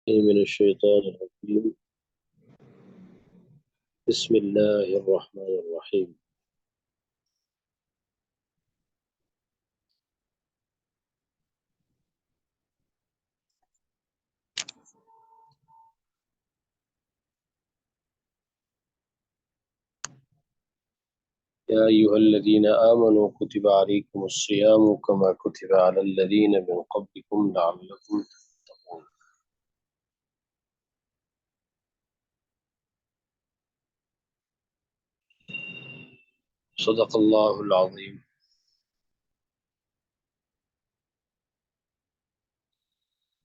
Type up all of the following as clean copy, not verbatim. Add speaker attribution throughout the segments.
Speaker 1: من الشيطان الرجيم. بسم الله الرحمن الرحيم. يا أيها الذين آمنوا كتب عليكم الصيام كما كتب على الذين من قبلكم لعلكم تتقون. صدق الله العظيم.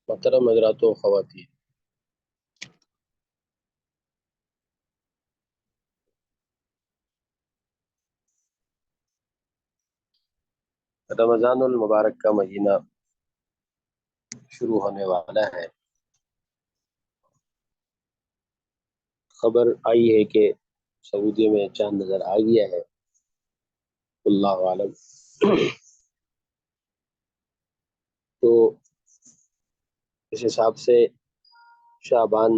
Speaker 1: محترم حضرات و خواتین، رمضان المبارک کا مہینہ شروع ہونے والا ہے۔ خبر آئی ہے کہ سعودی میں چاند نظر آ گیا ہے، اللہ عالم۔ تو اس حساب سے شعبان،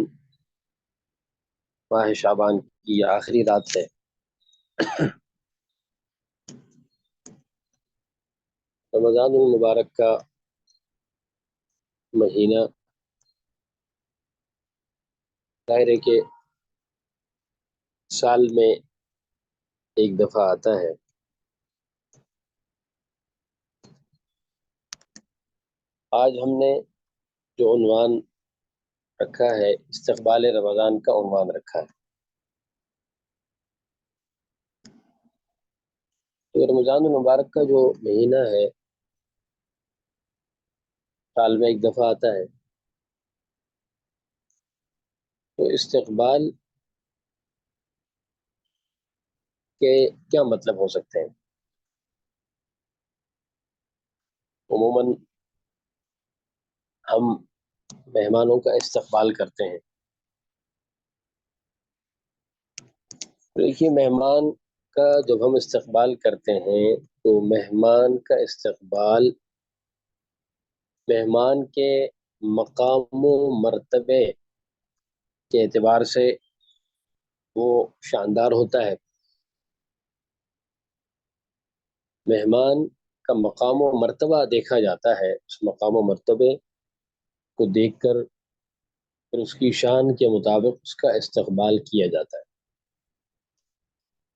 Speaker 1: ماہ شعبان کی یہ آخری رات ہے۔ رمضان المبارک کا مہینہ ظاہر ہے کہ سال میں ایک دفعہ آتا ہے۔ آج ہم نے جو عنوان رکھا ہے، استقبال رمضان کا عنوان رکھا ہے۔ تو رمضان المبارک کا جو مہینہ ہے، سال میں ایک دفعہ آتا ہے، تو استقبال کے کیا مطلب ہو سکتے ہیں؟ عموماً ہم مہمانوں کا استقبال کرتے ہیں۔ دیکھیے، مہمان کا جب ہم استقبال کرتے ہیں تو مہمان کا استقبال مہمان کے مقام و مرتبے کے اعتبار سے وہ شاندار ہوتا ہے۔ مہمان کا مقام و مرتبہ دیکھا جاتا ہے، اس مقام و مرتبے کو دیکھ کر پھر اس کی شان کے مطابق اس کا استقبال کیا جاتا ہے۔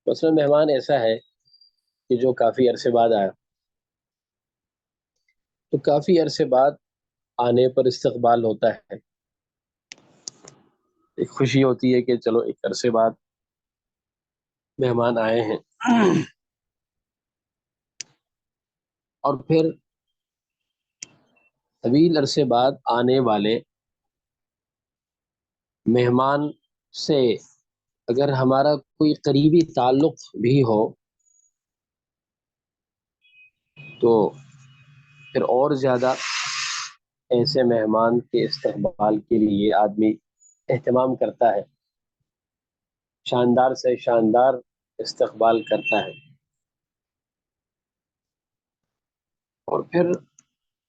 Speaker 1: مثلا مہمان ایسا ہے کہ جو کافی عرصے بعد آیا، تو کافی عرصے بعد آنے پر استقبال ہوتا ہے، ایک خوشی ہوتی ہے کہ چلو ایک عرصے بعد مہمان آئے ہیں۔ اور پھر طویل عرصے بعد آنے والے مہمان سے اگر ہمارا کوئی قریبی تعلق بھی ہو تو پھر اور زیادہ ایسے مہمان کے استقبال کے لیے آدمی اہتمام کرتا ہے، شاندار سے شاندار استقبال کرتا ہے۔ اور پھر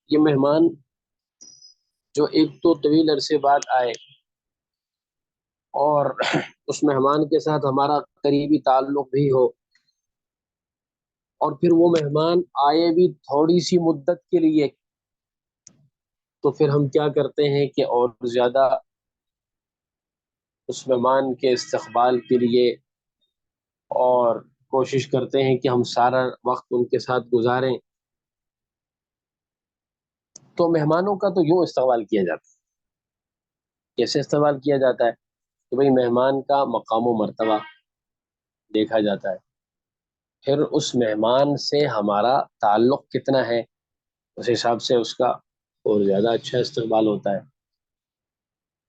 Speaker 1: یہ مہمان جو ایک تو طویل عرصے بعد آئے اور اس مہمان کے ساتھ ہمارا قریبی تعلق بھی ہو، اور پھر وہ مہمان آئے بھی تھوڑی سی مدت کے لیے، تو پھر ہم کیا کرتے ہیں کہ اور زیادہ اس مہمان کے استقبال کے لیے اور کوشش کرتے ہیں کہ ہم سارا وقت ان کے ساتھ گزاریں۔ تو مہمانوں کا تو یوں استقبال کیا جاتا ہے۔ کیسے استقبال کیا جاتا ہے؟ کہ بھئی مہمان کا مقام و مرتبہ دیکھا جاتا ہے، پھر اس مہمان سے ہمارا تعلق کتنا ہے، اس حساب سے اس کا اور زیادہ اچھا استقبال ہوتا ہے۔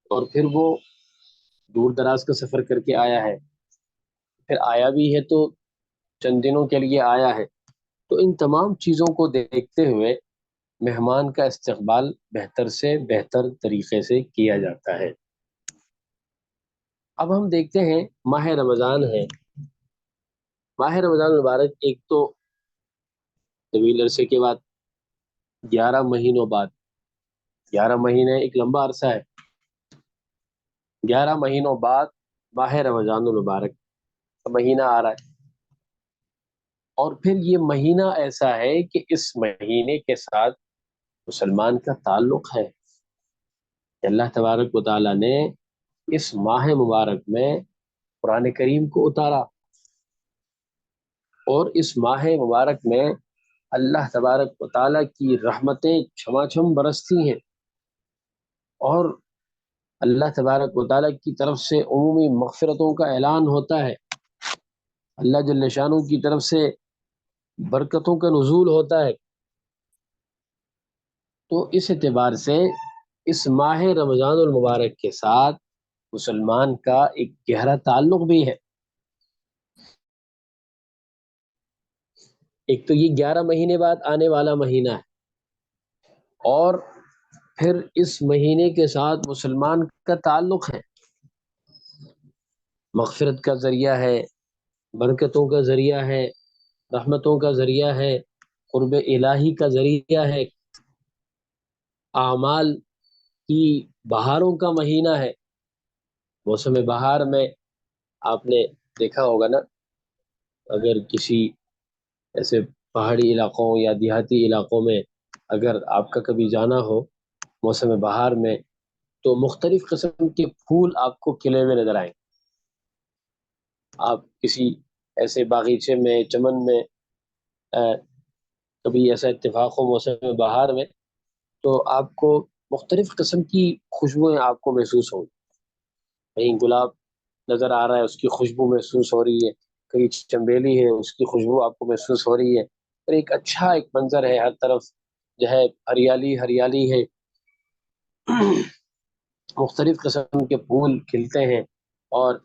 Speaker 1: اور پھر وہ دور دراز کا سفر کر کے آیا ہے، پھر آیا بھی ہے تو چند دنوں کے لیے آیا ہے، تو ان تمام چیزوں کو دیکھتے ہوئے مہمان کا استقبال بہتر سے بہتر طریقے سے کیا جاتا ہے۔ اب ہم دیکھتے ہیں ماہ رمضان ہے۔ ماہ رمضان مبارک ایک تو طویل عرصے کے بعد 11 مہینوں بعد، 11 مہینے ایک لمبا عرصہ ہے، 11 مہینوں بعد ماہ رمضان المبارک کا مہینہ آ رہا ہے، اور پھر یہ مہینہ ایسا ہے کہ اس مہینے کے ساتھ مسلمان کا تعلق ہے کہ اللہ تبارک و تعالیٰ نے اس ماہ مبارک میں قرآن کریم کو اتارا، اور اس ماہ مبارک میں اللہ تبارک و تعالیٰ کی رحمتیں چھما چھم برستی ہیں، اور اللہ تبارک و تعالیٰ کی طرف سے عمومی مغفرتوں کا اعلان ہوتا ہے، اللہ جل شانہ کی طرف سے برکتوں کا نزول ہوتا ہے۔ تو اس اعتبار سے اس ماہ رمضان المبارک کے ساتھ مسلمان کا ایک گہرا تعلق بھی ہے۔ ایک تو یہ 11 مہینے بعد آنے والا مہینہ ہے، اور پھر اس مہینے کے ساتھ مسلمان کا تعلق ہے، مغفرت کا ذریعہ ہے، برکتوں کا ذریعہ ہے، رحمتوں کا ذریعہ ہے، قرب الہی کا ذریعہ ہے، اعمال کی بہاروں کا مہینہ ہے۔ موسم بہار میں آپ نے دیکھا ہوگا نا، اگر کسی ایسے پہاڑی علاقوں یا دیہاتی علاقوں میں اگر آپ کا کبھی جانا ہو موسم بہار میں، تو مختلف قسم کے پھول آپ کو کھلے ہوئے نظر آئیں۔ آپ کسی ایسے باغیچے میں، چمن میں کبھی ایسا اتفاق ہو موسم بہار میں، تو آپ کو مختلف قسم کی خوشبوئیں آپ کو محسوس ہوں، کہیں گلاب نظر آ رہا ہے، اس کی خوشبو محسوس ہو رہی ہے، کہیں چنبیلی ہے، اس کی خوشبو آپ کو محسوس ہو رہی ہے، اور ایک اچھا ایک منظر ہے، ہر طرف جو ہے ہریالی ہریالی ہے، مختلف قسم کے پھول کھلتے ہیں، اور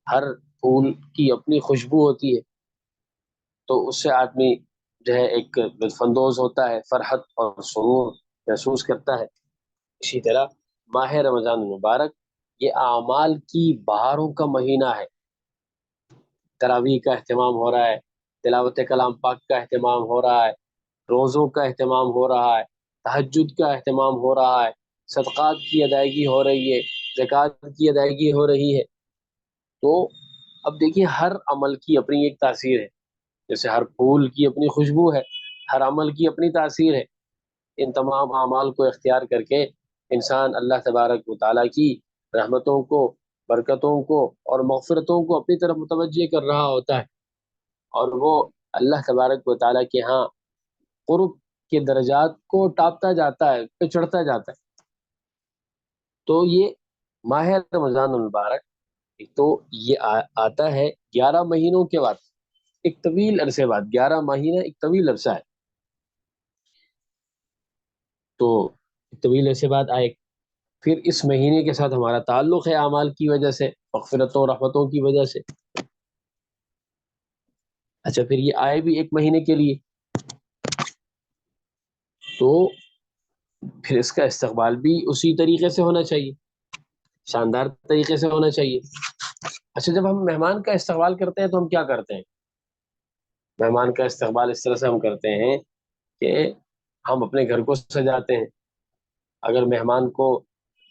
Speaker 1: ہر پھول کی اپنی خوشبو ہوتی ہے، تو اس سے آدمی جو ہے ایک لطف اندوز ہوتا ہے، فرحت اور سرور محسوس کرتا ہے۔ اسی طرح ماہ رمضان المبارک یہ اعمال کی بہاروں کا مہینہ ہے، تراویح کا اہتمام ہو رہا ہے، تلاوت کلام پاک کا اہتمام ہو رہا ہے، روزوں کا اہتمام ہو رہا ہے، تہجد کا اہتمام ہو رہا ہے، صدقات کی ادائیگی ہو رہی ہے، زکوٰۃ کی ادائیگی ہو رہی ہے۔ تو اب دیکھیے ہر عمل کی اپنی ایک تاثیر ہے، جیسے ہر پھول کی اپنی خوشبو ہے، ہر عمل کی اپنی تاثیر ہے۔ ان تمام اعمال کو اختیار کر کے انسان اللہ تبارک و تعالیٰ کی رحمتوں کو، برکتوں کو اور مغفرتوں کو اپنی طرف متوجہ کر رہا ہوتا ہے، اور وہ اللہ تبارک و تعالیٰ کے ہاں قرب کے درجات کو ٹاپتا جاتا ہے، پہ چڑھتا جاتا ہے۔ تو یہ ماہ رمضان المبارک ایک تو یہ آتا ہے 11 مہینوں کے بعد، ایک طویل عرصے بعد، 11 مہینہ ایک طویل عرصہ ہے، تو طویل عرصے بعد آئے، پھر اس مہینے کے ساتھ ہمارا تعلق ہے اعمال کی وجہ سے، مغفرتوں رحمتوں کی وجہ سے۔ اچھا پھر یہ آئے بھی ایک مہینے کے لیے، تو پھر اس کا استقبال بھی اسی طریقے سے ہونا چاہیے، شاندار طریقے سے ہونا چاہیے۔ اچھا جب ہم مہمان کا استقبال کرتے ہیں تو ہم کیا کرتے ہیں؟ مہمان کا استقبال اس طرح سے ہم کرتے ہیں کہ ہم اپنے گھر کو سجاتے ہیں، اگر مہمان کو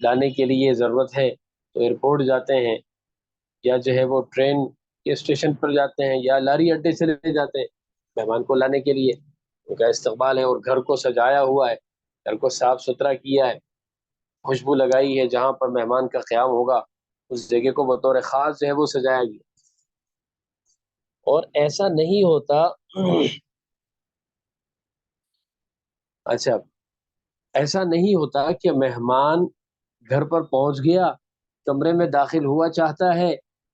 Speaker 1: لانے کے لیے ضرورت ہے تو ایئرپورٹ جاتے ہیں، یا جو ہے وہ ٹرین کے اسٹیشن پر جاتے ہیں، یا لاری اڈے سے لے جاتے ہیں مہمان کو لانے کے لیے، ان کا استقبال ہے، اور گھر کو سجایا ہوا ہے، گھر کو صاف ستھرا کیا ہے، خوشبو لگائی ہے، جہاں پر مہمان کا قیام ہوگا اس جگہ کو بطور خاص جو ہے وہ سجایا گیا۔ اور ایسا نہیں ہوتا اچھا ایسا نہیں ہوتا کہ مہمان گھر پر پہنچ گیا، کمرے میں داخل ہوا چاہتا ہے،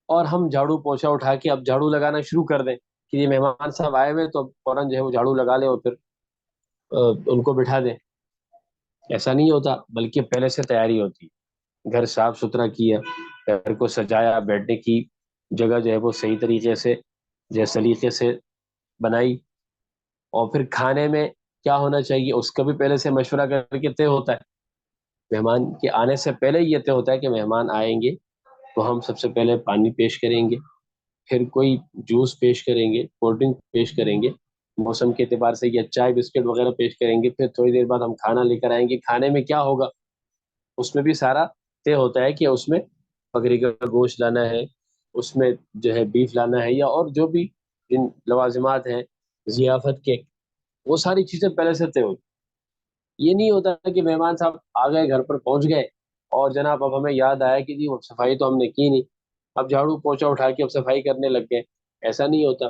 Speaker 1: اور ہم جھاڑو پوچھا اٹھا کے اب جھاڑو لگانا شروع کر دیں کہ یہ مہمان صاحب آئے ہوئے تو فوراً جو ہے وہ جھاڑو لگا لیں اور پھر ان کو بٹھا دیں۔ ایسا نہیں ہوتا، بلکہ پہلے سے تیاری ہوتی ہے، گھر صاف ستھرا کیا، گھر کو سجایا، بیٹھنے کی جگہ جو ہے وہ صحیح طریقے سے جو سلیقے سے بنائی، اور پھر کھانے میں کیا ہونا چاہیے اس کا بھی پہلے سے مشورہ کر کے طے ہوتا ہے۔ مہمان کے آنے سے پہلے یہ طے ہوتا ہے کہ مہمان آئیں گے تو ہم سب سے پہلے پانی پیش کریں گے، پھر کوئی جوس پیش کریں گے، کولڈ ڈرنک پیش کریں گے، موسم کے اعتبار سے یا چائے بسکٹ وغیرہ پیش کریں گے، پھر تھوڑی دیر بعد ہم کھانا لے کر آئیں گے، کھانے میں کیا ہوگا اس میں بھی سارا طے ہوتا ہے کہ اس میں بکری کا گوشت لانا ہے، اس میں جو ہے بیف لانا ہے، یا اور جو بھی ان لوازمات ہیں ضیافت کے، وہ ساری چیزیں پہلے سے طے ہوتی۔ یہ نہیں ہوتا کہ مہمان صاحب آ گئے، گھر پر پہنچ گئے، اور جناب اب ہمیں یاد آیا کہ جی وہ صفائی تو ہم نے کی نہیں، اب جھاڑو پوچھا اٹھا کے اب صفائی کرنے لگ گئے۔ ایسا نہیں ہوتا۔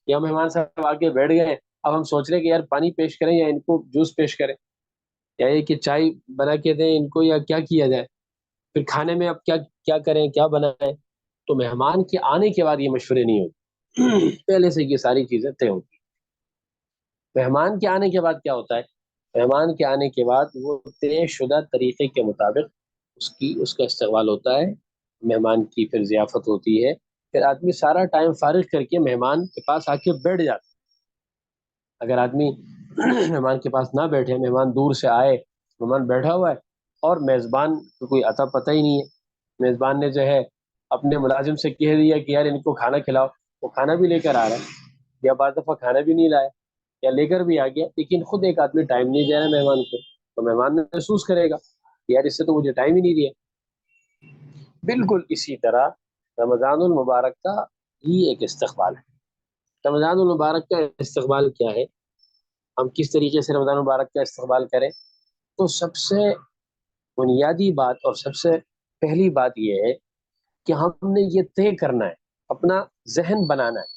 Speaker 1: یا مہمان صاحب آ کے بیٹھ گئے، اب ہم سوچ رہے کہ یار پانی پیش کریں یا ان کو جوس پیش کریں، یا یہ کہ چائے بنا کے دیں ان کو، یا کیا کیا جائے، پھر کھانے میں اب کیا کیا کریں، کیا بنائیں۔ تو مہمان کے آنے کے بعد یہ مشورے نہیں ہوتے، پہلے سے یہ ساری چیزیں طے ہوتی۔ مہمان کے آنے کے بعد کیا ہوتا ہے؟ مہمان کے آنے کے بعد وہ طے شدہ طریقے کے مطابق اس کا استقبال ہوتا ہے، مہمان کی پھر ضیافت ہوتی ہے، پھر آدمی سارا ٹائم فارغ کر کے مہمان کے پاس آ کے بیٹھ جاتا ہے۔ اگر آدمی مہمان کے پاس نہ بیٹھے، مہمان دور سے آئے، مہمان بیٹھا ہوا ہے اور میزبان کو کوئی عطا پتہ ہی نہیں ہے، میزبان نے جو ہے اپنے ملازم سے کہہ دیا کہ یار ان کو کھانا کھلاؤ، وہ کھانا بھی لے کر آ رہا ہے، یا بعض دفعہ کھانا بھی نہیں لایا، یا لے کر بھی آ گیا لیکن خود ایک آدمی ٹائم نہیں دے رہا مہمان کو، تو مہمان محسوس کرے گا کہ یار اس سے تو مجھے ٹائم ہی نہیں دیا۔ بالکل اسی طرح رمضان المبارک کا ہی ایک استقبال ہے۔ رمضان المبارک کا استقبال کیا ہے؟ ہم کس طریقے سے رمضان المبارک کا استقبال کریں؟ تو سب سے بنیادی بات اور سب سے پہلی بات یہ ہے کہ ہم نے یہ طے کرنا ہے، اپنا ذہن بنانا ہے۔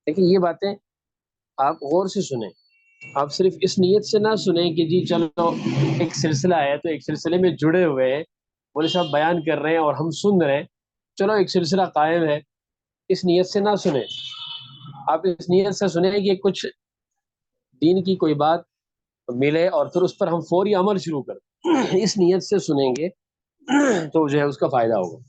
Speaker 1: لیکن یہ باتیں آپ غور سے سنیں، آپ صرف اس نیت سے نہ سنیں کہ جی چلو ایک سلسلہ ہے تو ایک سلسلے میں جڑے ہوئے ہیں، مولوی صاحب بیان کر رہے ہیں اور ہم سن رہے ہیں، چلو ایک سلسلہ قائم ہے، اس نیت سے نہ سنیں۔ آپ اس نیت سے سنیں کہ کچھ دین کی کوئی بات ملے اور پھر اس پر ہم فوری عمل شروع کریں، اس نیت سے سنیں گے تو جو ہے اس کا فائدہ ہوگا۔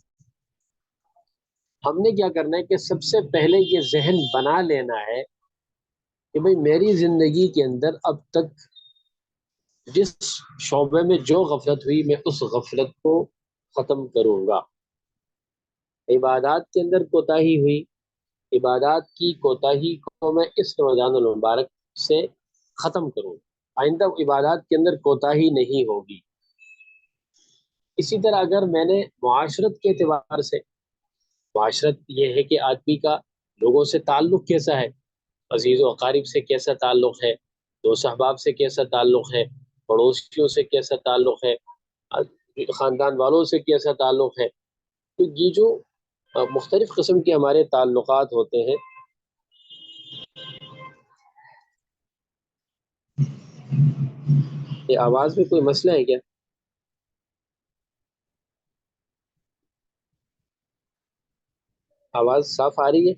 Speaker 1: ہم نے کیا کرنا ہے کہ سب سے پہلے یہ ذہن بنا لینا ہے کہ بھئی میری زندگی کے اندر اب تک جس شعبے میں جو غفلت ہوئی میں اس غفلت کو ختم کروں گا۔ عبادات کے اندر کوتاہی ہوئی، عبادات کی کوتاہی کو میں اس رمضان المبارک سے ختم کروں، آئندہ عبادات کے اندر کوتاہی نہیں ہوگی۔ اسی طرح اگر میں نے معاشرت کے اعتبار سے، معاشرت یہ ہے کہ آدمی کا لوگوں سے تعلق کیسا ہے، عزیز و اقارب سے کیسا تعلق ہے، دوست احباب سے کیسا تعلق ہے، پڑوسیوں سے کیسا تعلق ہے، خاندان والوں سے کیسا تعلق ہے، تو یہ جو مختلف قسم کے ہمارے تعلقات ہوتے ہیں، یہ آواز میں کوئی مسئلہ ہے کیا؟ آواز صاف آ رہی ہے؟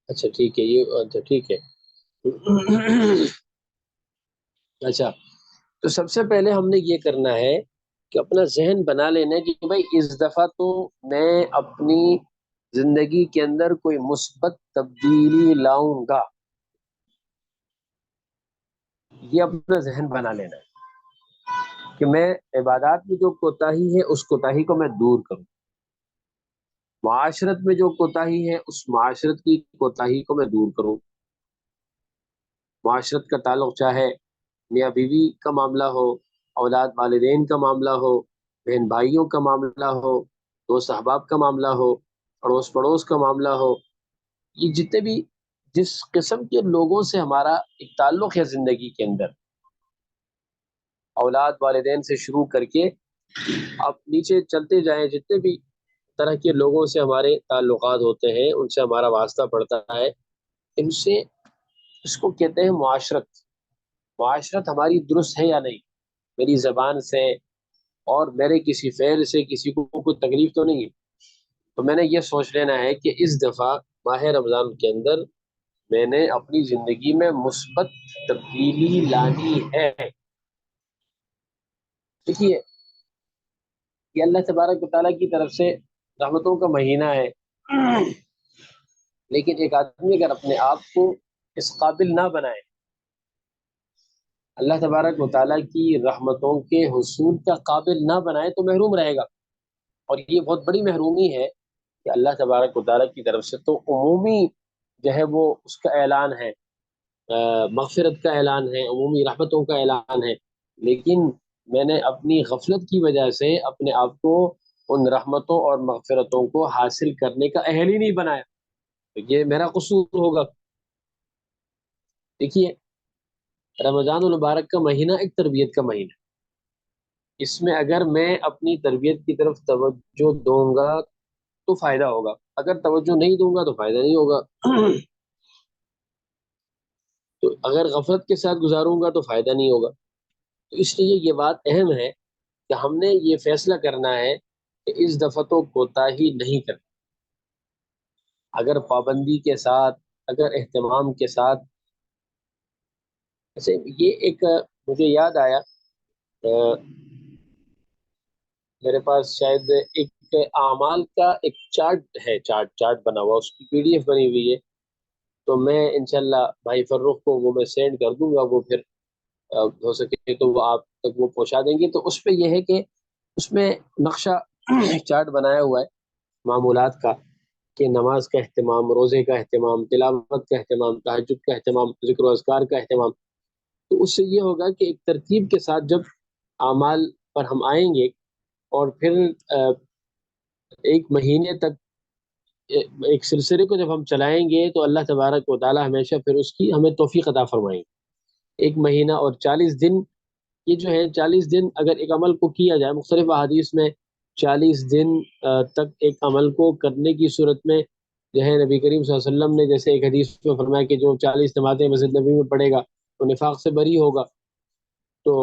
Speaker 1: اچھا ٹھیک ہے، یہ اچھا ٹھیک ہے۔ اچھا، تو سب سے پہلے ہم نے یہ کرنا ہے کہ اپنا ذہن بنا لینا ہے کہ بھائی اس دفعہ تو میں اپنی زندگی کے اندر کوئی مثبت تبدیلی لاؤں گا، یہ اپنا ذہن بنا لینا ہے کہ میں عبادات میں جو کوتاہی ہے اس کوتاہی کو میں دور کروں، معاشرت میں جو کوتاہی ہے اس معاشرت کی کوتاہی کو میں دور کروں۔ معاشرت کا تعلق چاہے میاں بیوی کا معاملہ ہو، اولاد والدین کا معاملہ ہو، بہن بھائیوں کا معاملہ ہو، دوست احباب کا معاملہ ہو، اڑوس پڑوس کا معاملہ ہو، یہ جتنے بھی جس قسم کے لوگوں سے ہمارا ایک تعلق ہے زندگی کے اندر، اولاد والدین سے شروع کر کے آپ نیچے چلتے جائیں، جتنے بھی طرح کے لوگوں سے ہمارے تعلقات ہوتے ہیں، ان سے ہمارا واسطہ پڑتا ہے، ان سے، اس کو کہتے ہیں معاشرت۔ معاشرت ہماری درست ہے یا نہیں، میری زبان سے اور میرے کسی فعل سے کسی کو کوئی تکلیف تو نہیں ہے، تو میں نے یہ سوچ لینا ہے کہ اس دفعہ ماہ رمضان کے اندر میں نے اپنی زندگی میں مثبت تبدیلی لانی ہے۔ دیکھیے، یہ اللہ تبارک و تعالیٰ کی طرف سے رحمتوں کا مہینہ ہے، لیکن ایک آدمی اگر اپنے آپ کو اس قابل نہ بنائے اللہ تبارک و تعالیٰ کی رحمتوں کے حصول کا قابل نہ بنائے تو محروم رہے گا، اور یہ بہت بڑی محرومی ہے کہ اللہ تبارک و تعالیٰ کی طرف سے تو عمومی جو ہے وہ اس کا اعلان ہے مغفرت کا اعلان ہے، عمومی رحمتوں کا اعلان ہے، لیکن میں نے اپنی غفلت کی وجہ سے اپنے آپ کو ان رحمتوں اور مغفرتوں کو حاصل کرنے کا اہل ہی نہیں بنایا، تو یہ میرا قصور ہوگا۔ دیکھیے، رمضان المبارک کا مہینہ ایک تربیت کا مہینہ ہے، اس میں اگر میں اپنی تربیت کی طرف توجہ دوں گا تو فائدہ ہوگا، اگر توجہ نہیں دوں گا تو فائدہ نہیں ہوگا۔ تو اگر غفلت کے ساتھ گزاروں گا تو فائدہ نہیں ہوگا۔ تو اس لیے یہ بات اہم ہے کہ ہم نے یہ فیصلہ کرنا ہے کہ اس دفعہ تو کوتاہی نہیں کرنا، اگر پابندی کے ساتھ، اگر اہتمام کے ساتھ۔ ایسے یہ ایک مجھے یاد آیا، میرے پاس شاید ایک اعمال کا ایک چارٹ ہے، چارٹ بنا ہوا، اس کی PDF بنی ہوئی ہے، تو میں انشاءاللہ بھائی فرخ کو وہ میں سینڈ کر دوں گا، وہ پھر ہو سکے تو وہ آپ تک وہ پہنچا دیں گے۔ تو اس پہ یہ ہے کہ اس میں نقشہ چارٹ بنایا ہوا ہے معمولات کا، کہ نماز کا اہتمام، روزے کا اہتمام، تلاوت کا اہتمام، تہجد کا اہتمام، ذکر و اذکار کا اہتمام۔ تو اس سے یہ ہوگا کہ ایک ترتیب کے ساتھ جب اعمال پر ہم آئیں گے اور پھر ایک مہینے تک ایک سلسلے کو جب ہم چلائیں گے تو اللہ تبارک و تعالی ہمیشہ پھر اس کی ہمیں توفیق عطا فرمائیں گے۔ ایک مہینہ اور 40 دن، یہ جو ہے 40 دن اگر ایک عمل کو کیا جائے، مختلف احادیث میں 40 دن تک ایک عمل کو کرنے کی صورت میں جو ہے نبی کریم صلی اللہ علیہ وسلم نے جیسے ایک حدیث میں فرمایا کہ جو 40 نمازیں مسجد نبی میں پڑھے گا تو نفاق سے بری ہوگا۔ تو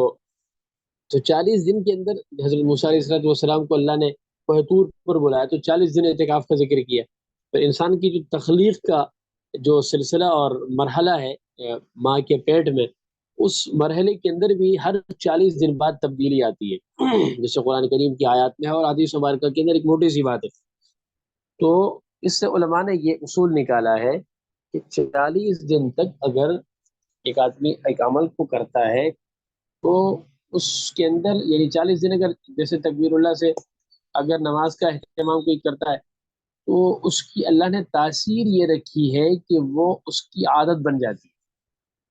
Speaker 1: 40 دن کے اندر حضرت موسیٰ علیہ السلام کو اللہ نے کوہ طور پر بلایا، تو 40 دن اعتکاف کا ذکر کیا۔ تو انسان کی جو تخلیق کا جو سلسلہ اور مرحلہ ہے ماں کے پیٹ میں، اس مرحلے کے اندر بھی ہر 40 دن بعد تبدیلی آتی ہے، جیسے قرآن کریم کی آیات میں ہے اور حدیث مبارکہ کے اندر ایک موٹی سی بات ہے۔ تو اس سے علماء نے یہ اصول نکالا ہے کہ 40 دن تک اگر ایک آدمی ایک عمل کو کرتا ہے تو اس کے اندر، یعنی 40 دن اگر جیسے تکبیر اللہ سے اگر نماز کا اہتمام کوئی کرتا ہے تو اس کی اللہ نے تاثیر یہ رکھی ہے کہ وہ اس کی عادت بن جاتی ہے۔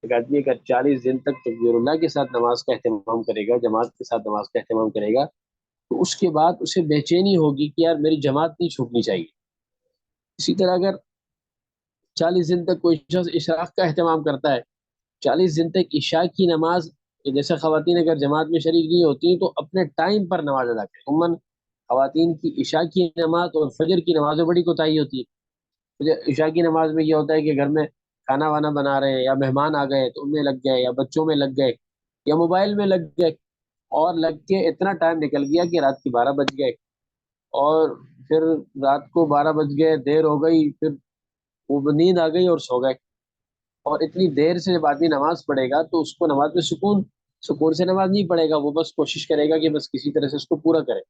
Speaker 1: ایک آدمی اگر 40 دن تک تکبیر اللہ کے ساتھ نماز کا اہتمام کرے گا، جماعت کے ساتھ نماز کا اہتمام کرے گا، تو اس کے بعد اسے بے چینی ہوگی کہ یار میری جماعت نہیں چھوٹنی چاہیے۔ اسی طرح اگر 40 دن تک کوئی شخص اشراق کا اہتمام کرتا ہے، 40 دن تک عشاء کی نماز، جیسے خواتین اگر جماعت میں شریک نہیں ہوتی تو اپنے ٹائم پر نماز ادا کریں۔ عموماً خواتین کی عشاء کی نماز اور فجر کی نماز میں بڑی کوتاہی ہوتی ہے۔ عشاء کی نماز میں یہ ہوتا ہے کہ گھر میں کھانا وانا بنا رہے ہیں، یا مہمان آ گئے تو ان میں لگ گئے، یا بچوں میں لگ گئے، یا موبائل میں لگ گئے، اور لگ کے اتنا ٹائم نکل گیا کہ رات کی 12 بج گئے، اور پھر رات کو 12 بج گئے، دیر ہو گئی، پھر وہ نیند آ گئی اور سو گئے۔ اور اتنی دیر سے جب آدمی نماز پڑھے گا تو اس کو نماز میں سکون سے نماز نہیں پڑھے گا، وہ بس کوشش کرے گا کہ بس کسی طرح سے اس کو پورا کرے۔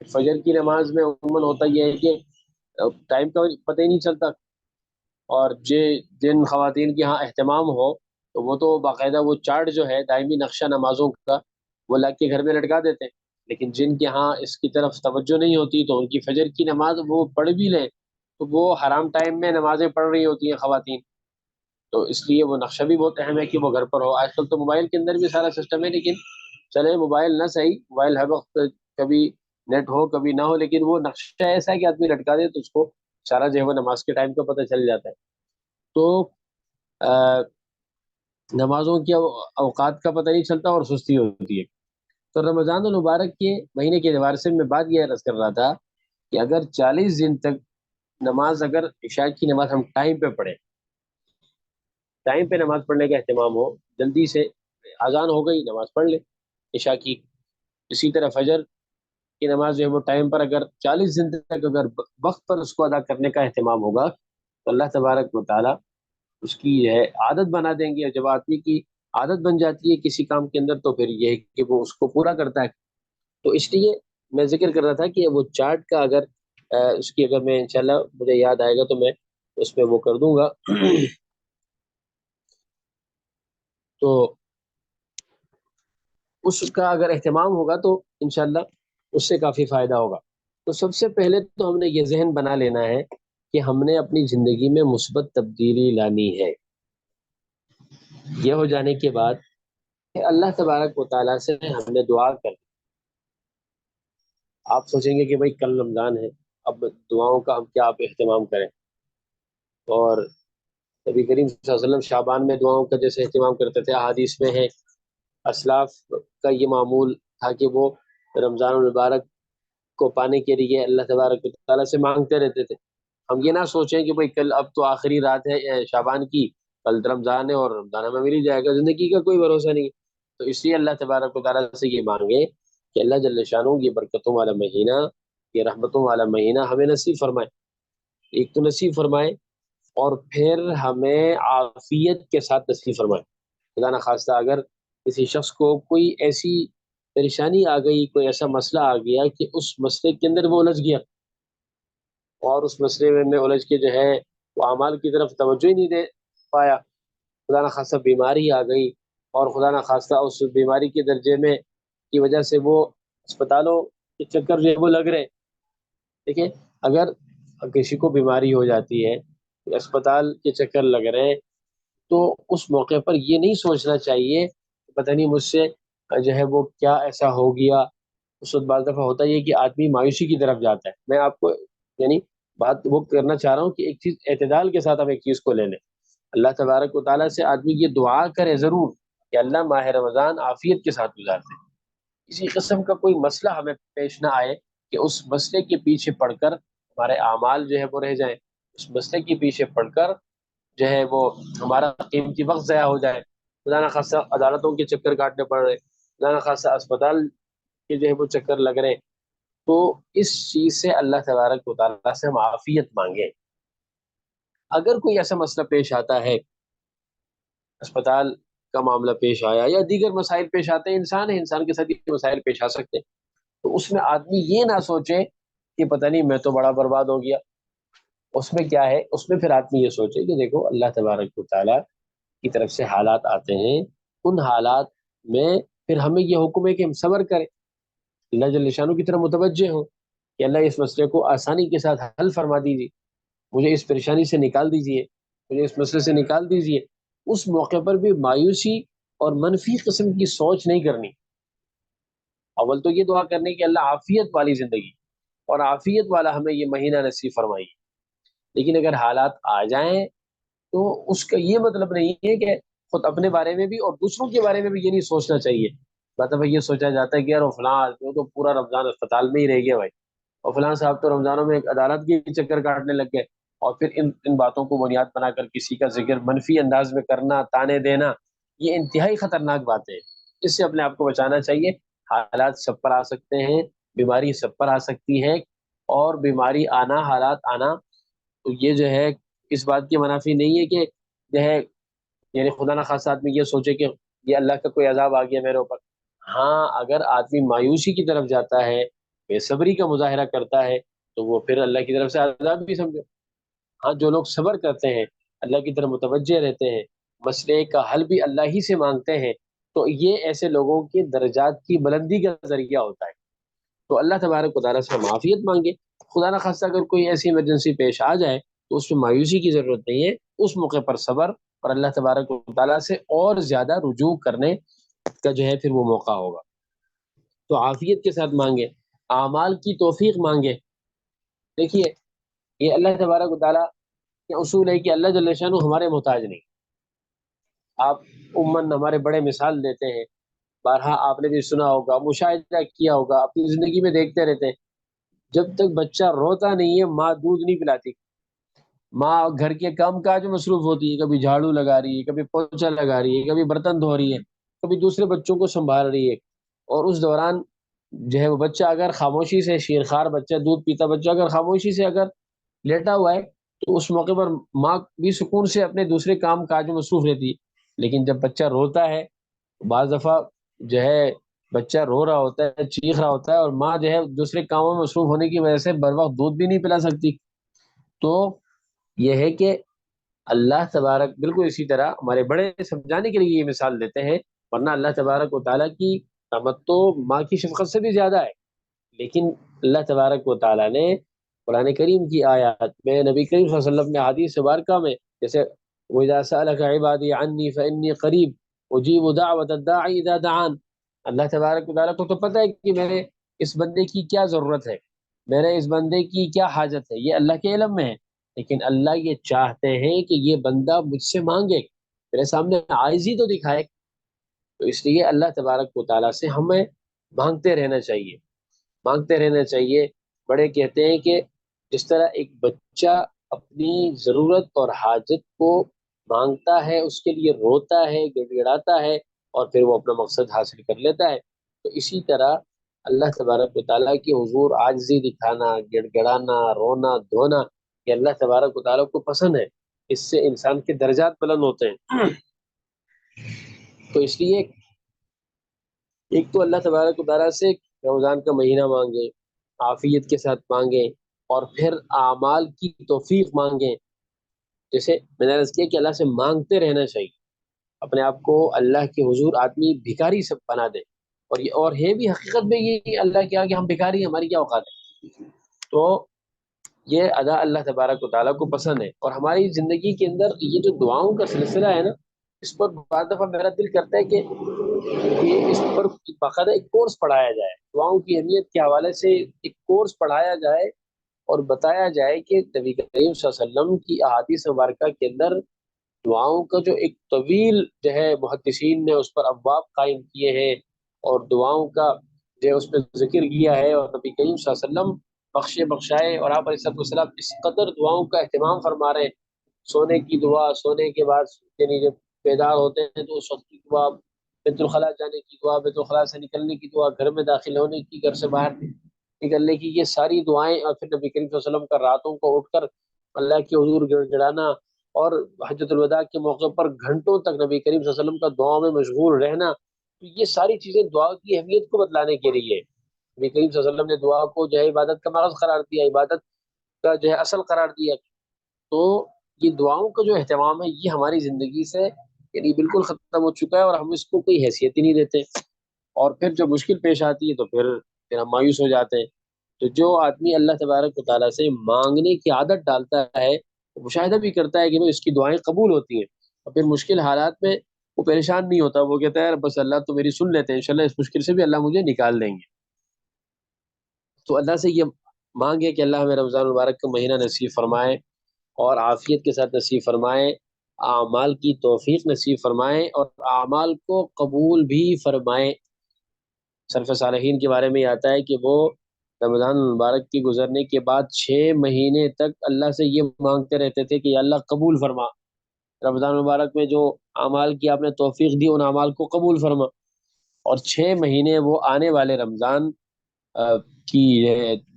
Speaker 1: فجر کی نماز میں عموماً ہوتا یہ ہے کہ ٹائم کا پتہ ہی نہیں چلتا، اور جن خواتین کے ہاں اہتمام ہو تو وہ تو باقاعدہ وہ چارٹ جو ہے دائمی نقشہ نمازوں کا وہ لگ کے گھر میں لٹکا دیتے ہیں، لیکن جن کے ہاں اس کی طرف توجہ نہیں ہوتی تو ان کی فجر کی نماز وہ پڑھ بھی لیں تو وہ حرام ٹائم میں نمازیں پڑھ رہی ہوتی ہیں خواتین۔ تو اس لیے وہ نقشہ بھی بہت اہم ہے کہ وہ گھر پر ہو۔ آج کل تو موبائل کے اندر بھی سارا سسٹم ہے، لیکن چلے موبائل نہ صحیح، موبائل ہر وقت کبھی نیٹ ہو کبھی نہ ہو، لیکن وہ نقشہ ایسا ہے کہ آدمی لٹکا دے تو اس کو سارا جو ہے وہ نماز کے ٹائم کا پتہ چل جاتا ہے۔ تو نمازوں کے اوقات کا پتہ نہیں چلتا اور سستی ہوتی ہے۔ تو رمضان المبارک کے مہینے کے اعتبار سے میں بات یہ عرض کر رہا تھا کہ اگر 40 دن تک نماز، اگر عشاء کی نماز ہم ٹائم پہ پڑھیں، ٹائم پہ نماز پڑھنے کا اہتمام ہو، جلدی سے اذان ہو گئی نماز پڑھ لے عشاء کی، اسی طرح فجر کی نماز جو ہے وہ ٹائم پر، اگر 40 دن تک اگر وقت پر اس کو ادا کرنے کا اہتمام ہوگا تو اللہ تبارک و تعالی اس کی یہ ہے عادت بنا دیں گے، اور جب آدمی کی عادت بن جاتی ہے کسی کام کے اندر تو پھر یہ ہے کہ وہ اس کو پورا کرتا ہے۔ تو اس لیے میں ذکر کر رہا تھا کہ وہ چارٹ کا اگر اس کی اگر میں انشاءاللہ مجھے یاد آئے گا تو میں اس میں وہ کر دوں گا تو اس کا اگر اہتمام ہوگا تو انشاءاللہ اس سے کافی فائدہ ہوگا۔ تو سب سے پہلے تو ہم نے یہ ذہن بنا لینا ہے کہ ہم نے اپنی زندگی میں مثبت تبدیلی لانی ہے۔ یہ ہو جانے کے بعد کہ اللہ تبارک و تعالیٰ سے ہم نے دعا کر، آپ سوچیں گے کہ بھائی کل رمضان ہے، اب دعاؤں کا ہم کیا آپ اہتمام کریں؟ اور نبی کریم صلی اللہ علیہ وسلم شعبان میں دعاؤں کا جیسے اہتمام کرتے تھے، احادیث میں ہے، اسلاف کا یہ معمول تھا کہ وہ رمضان المبارک کو پانے کے لیے اللہ تبارک و تعالیٰ سے مانگتے رہتے تھے۔ ہم یہ نہ سوچیں کہ بھائی کل اب تو آخری رات ہے شعبان کی، کل رمضان ہے اور رمضان ہمیں مل ہی جائے گا، زندگی کا کوئی بھروسہ نہیں۔ تو اس لیے اللہ تبارک و تعالیٰ سے یہ مانگے کہ اللہ جل شانہ یہ برکتوں والا مہینہ، یہ رحمتوں والا مہینہ ہمیں نصیب فرمائے، ایک تو نصیب فرمائے، اور پھر ہمیں عافیت کے ساتھ نصیب فرمائے۔ خدا نہ خواستہ اگر کسی شخص کو کوئی ایسی پریشانی آ گئی، کوئی ایسا مسئلہ آ گیا کہ اس مسئلے کے اندر وہ الجھ گیا، اور اس مسئلے میں الجھ کے جو ہے وہ اعمال کی طرف توجہ ہی نہیں دے پایا، خدا نہ خواستہ بیماری آ گئی، اور خدا نہ خواستہ اس بیماری کے درجے میں کی وجہ سے وہ اسپتالوں کے چکر جو ہے وہ لگ رہے۔ دیکھیں، اگر کسی کو بیماری ہو جاتی ہے، اسپتال کے چکر لگ رہے ہیں، تو اس موقع پر یہ نہیں سوچنا چاہیے پتہ نہیں مجھ سے جو ہے وہ کیا ایسا ہو گیا۔ اس وقت بعض دفعہ ہوتا ہے کہ آدمی مایوسی کی طرف جاتا ہے۔ میں آپ کو یعنی بات وہ کرنا چاہ رہا ہوں کہ ایک چیز اعتدال کے ساتھ آپ ایک چیز کو لے لیں۔ اللہ تبارک و تعالیٰ سے آدمی یہ دعا کرے ضرور کہ اللہ ماہ رمضان عافیت کے ساتھ گزار دے، کسی قسم کا کوئی مسئلہ ہمیں پیش نہ آئے کہ اس مسئلے کے پیچھے پڑ کر ہمارے اعمال جو ہے وہ رہ جائیں، اس مسئلے کے پیچھے پڑ کر جو ہے وہ ہمارا قیمتی وقت ضائع ہو جائے، خدا نہ خاصہ عدالتوں کے چکر کاٹنے پڑ رہے، خدا نہ خاصہ اسپتال کے جو ہے وہ چکر لگ رہے۔ تو اس چیز سے اللہ تبارک و تعالیٰ سے ہم عافیت مانگیں۔ اگر کوئی ایسا مسئلہ پیش آتا ہے، اسپتال کا معاملہ پیش آیا یا دیگر مسائل پیش آتے ہیں، انسان ہے، انسان کے ساتھ یہ مسائل پیش آ سکتے ہیں، تو اس میں آدمی یہ نہ سوچے کہ پتہ نہیں میں تو بڑا برباد ہو گیا۔ اس میں کیا ہے، اس میں پھر آدمی یہ سوچے کہ دیکھو اللہ تبارک و تعالیٰ کی طرف سے حالات آتے ہیں، ان حالات میں پھر ہمیں یہ حکم ہے کہ ہم صبر کریں، اللہ جل شانہ کی طرف متوجہ ہوں کہ اللہ اس مسئلے کو آسانی کے ساتھ حل فرما دیجیے، مجھے اس پریشانی سے نکال دیجیے، مجھے اس مسئلے سے نکال دیجیے۔ اس موقع پر بھی مایوسی اور منفی قسم کی سوچ نہیں کرنی، اول تو یہ دعا کرنے کہ اللہ عافیت والی زندگی اور عافیت والا ہمیں یہ مہینہ نصیب فرمائیے۔ لیکن اگر حالات آ جائیں تو اس کا یہ مطلب نہیں ہے کہ خود اپنے بارے میں بھی اور دوسروں کے بارے میں بھی یہ نہیں سوچنا چاہیے۔ مطلب یہ سوچا جاتا ہے کہ یار وہ فلاں آدمی تو پورا رمضان اسپتال میں ہی رہ گیا بھائی، اور فلاں صاحب تو رمضانوں میں ایک عدالت کے چکر کاٹنے لگ گئے، اور پھر ان باتوں کو بنیاد بنا کر کسی کا ذکر منفی انداز میں کرنا، تانے دینا، یہ انتہائی خطرناک باتیں ہیں۔ اس سے اپنے آپ کو بچانا چاہیے۔ حالات سب پر آ سکتے ہیں، بیماری سب پر آ سکتی ہے، اور بیماری آنا، حالات آنا، تو یہ جو ہے اس بات کی منافی نہیں ہے کہ جو ہے یعنی خدا نہ خاصہ آدمی یہ سوچے کہ یہ اللہ کا کوئی عذاب آ گیا میرے اوپر۔ ہاں، اگر آدمی مایوسی کی طرف جاتا ہے، بے صبری کا مظاہرہ کرتا ہے، تو وہ پھر اللہ کی طرف سے عذاب بھی سمجھو۔ ہاں، جو لوگ صبر کرتے ہیں، اللہ کی طرف متوجہ رہتے ہیں، مسئلے کا حل بھی اللہ ہی سے مانگتے ہیں، تو یہ ایسے لوگوں کے درجات کی بلندی کا ذریعہ ہوتا ہے۔ تو اللہ تبارک و تعالیٰ سے معافیت مانگے۔ خدا نہ خواستہ اگر کوئی ایسی ایمرجنسی پیش آ جائے تو اس میں مایوسی کی ضرورت نہیں ہے، اس موقع پر صبر اور اللہ تبارک و تعالیٰ سے اور زیادہ رجوع کرنے کا جو ہے پھر وہ موقع ہوگا۔ تو عافیت کے ساتھ مانگے، اعمال کی توفیق مانگے۔ دیکھیے، یہ اللہ تبارک و تعالیٰ کے اصول ہے کہ اللہ جل شانہ ہمارے محتاج نہیں۔ آپ عموماً ہمارے بڑے مثال دیتے ہیں، بارہا آپ نے بھی سنا ہوگا، مشاہدہ کیا ہوگا، اپنی زندگی میں دیکھتے رہتے ہیں، جب تک بچہ روتا نہیں ہے ماں دودھ نہیں پلاتی، ماں گھر کے کام کاج میں مصروف ہوتی ہے، کبھی جھاڑو لگا رہی ہے، کبھی پوچھا لگا رہی ہے، کبھی برتن دھو رہی ہے، کبھی دوسرے بچوں کو سنبھال رہی ہے، اور اس دوران جو ہے وہ بچہ اگر خاموشی سے، شیرخوار بچہ، دودھ پیتا بچہ اگر خاموشی سے اگر لیٹا ہوا ہے تو اس موقع پر ماں بھی سکون سے اپنے دوسرے کام کاج میں مصروف رہتی ہے۔ لیکن جب بچہ روتا ہے، بعض دفعہ جو ہے بچہ رو رہا ہوتا ہے، چیخ رہا ہوتا ہے، اور ماں جو ہے دوسرے کاموں میں مصروف ہونے کی وجہ سے بر وقت دودھ بھی نہیں پلا سکتی۔ تو یہ ہے کہ اللہ تبارک بالکل اسی طرح ہمارے بڑے سمجھانے کے لیے یہ مثال دیتے ہیں، ورنہ اللہ تبارک و تعالیٰ کی رحمت تو ماں کی شفقت سے بھی زیادہ ہے۔ لیکن اللہ تبارک و تعالیٰ نے قرآن کریم کی آیات میں، نبی کریم صلی اللہ علیہ وسلم نے حدیث مبارکہ میں، جیسے وَإِذَا سَأَلَكَ عِبَادِي عَنِّي فَإِنِّي قَرِيبٌ أُجِيبُ دَعْوَةَ الدَّاعِ إِذَا دَعَانِ۔ اللہ تبارک و تعالیٰ کو تو پتہ ہے کہ میرے اس بندے کی کیا ضرورت ہے، میرے اس بندے کی کیا حاجت ہے، یہ اللہ کے علم میں ہے، لیکن اللہ یہ چاہتے ہیں کہ یہ بندہ مجھ سے مانگے، میرے سامنے عاجزی تو دکھائے۔ تو اس لیے اللہ تبارک و تعالیٰ سے ہمیں مانگتے رہنا چاہیے، مانگتے رہنا چاہیے۔ بڑے کہتے ہیں کہ جس طرح ایک بچہ اپنی ضرورت اور حاجت کو مانگتا ہے، اس کے لیے روتا ہے، گڑ گڑاتا ہے، اور پھر وہ اپنا مقصد حاصل کر لیتا ہے، تو اسی طرح اللہ تبارک و تعالیٰ کی حضور عاجزی دکھانا، گڑ گڑانا، رونا دھونا، یہ اللہ تبارک و تعالیٰ کو پسند ہے، اس سے انسان کے درجات بلند ہوتے ہیں۔ تو اس لیے ایک تو اللہ تبارک و تعالیٰ سے رمضان کا مہینہ مانگیں، عافیت کے ساتھ مانگیں، اور پھر اعمال کی توفیق مانگیں۔ جیسے میں نے عرض کیا کہ اللہ سے مانگتے رہنا چاہیے، اپنے آپ کو اللہ کے حضور آدمی بھکاری سے بنا دے، اور یہ اور ہے بھی حقیقت میں یہ اللہ کے آگے ہم بھکاری ہیں، ہماری کیا اوقات ہے۔ تو یہ ادا اللہ تبارک و تعالیٰ کو پسند ہے، اور ہماری زندگی کے اندر یہ جو دعاؤں کا سلسلہ ہے نا، اس پر بعض دفعہ میرا دل کرتا ہے کہ اس پر باقاعدہ ایک کورس پڑھایا جائے، دعاؤں کی اہمیت کے حوالے سے ایک کورس پڑھایا جائے، اور بتایا جائے کہ نبی کریم صلی اللہ علیہ وسلم کی احادیث مبارکہ کے اندر دعاؤں کا جو ایک طویل جو ہے محدثین نے اس پر ابواب قائم کیے ہیں، اور دعاؤں کا جو ہے اس پہ ذکر کیا ہے، اور نبی کریم صلی اللہ علیہ وسلم بخشے بخشائے، اور آپ علیہ السلام اس قدر دعاؤں کا اہتمام فرما رہے ہیں۔ سونے کی دعا، سونے کے بعد یعنی جب بیدار ہوتے ہیں تو اس وقت کی دعا، بیت الخلاء جانے کی دعا، بیت الخلاء سے نکلنے کی دعا، گھر میں داخل ہونے کی، گھر سے باہر نکلنے کی، یہ ساری دعائیں، اور پھر نبی کریم صلی اللہ علیہ وسلم کا راتوں کو اٹھ کر اللہ کے حضور گڑ گڑانا، اور حجۃ الوداع کے موقع پر گھنٹوں تک نبی کریم صلی اللہ علیہ وسلم کا دعاؤں میں مشغول رہنا، تو یہ ساری چیزیں دعا کی اہمیت کو بتلانے کے لیے نبی کریم صلی اللہ علیہ وسلم نے دعا کو جو ہے عبادت کا مغز قرار دیا، عبادت کا جو ہے اصل قرار دیا۔ تو یہ دعاؤں کا جو اہتمام ہے یہ ہماری زندگی سے یعنی بالکل ختم ہو چکا ہے، اور ہم اس کو کوئی حیثیت ہی نہیں دیتے، اور پھر جو مشکل پیش آتی ہے تو پھر ہم مایوس ہو جاتے ہیں۔ تو جو آدمی اللہ تبارک و تعالیٰ سے مانگنے کی عادت ڈالتا ہے، وہ مشاہدہ بھی کرتا ہے کہ بھئی اس کی دعائیں قبول ہوتی ہیں، اور پھر مشکل حالات میں وہ پریشان نہیں ہوتا، وہ کہتا ہے یار بس اللہ تو میری سن لیتے ہیں، انشاءاللہ اس مشکل سے بھی اللہ مجھے نکال دیں گے۔ تو اللہ سے یہ مانگے کہ اللہ ہمیں رمضان المبارک کا مہینہ نصیب فرمائے، اور عافیت کے ساتھ نصیب فرمائے، اعمال کی توفیق نصیب فرمائے، اور اعمال کو قبول بھی فرمائے۔ سلف صالحین کے بارے میں یہ آتا ہے کہ وہ رمضان المبارک کی گزرنے کے بعد 6 مہینے تک اللہ سے یہ مانگتے رہتے تھے کہ یا اللہ قبول فرما، رمضان المبارک میں جو اعمال کی آپ نے توفیق دی ان اعمال کو قبول فرما، اور 6 مہینے وہ آنے والے رمضان کی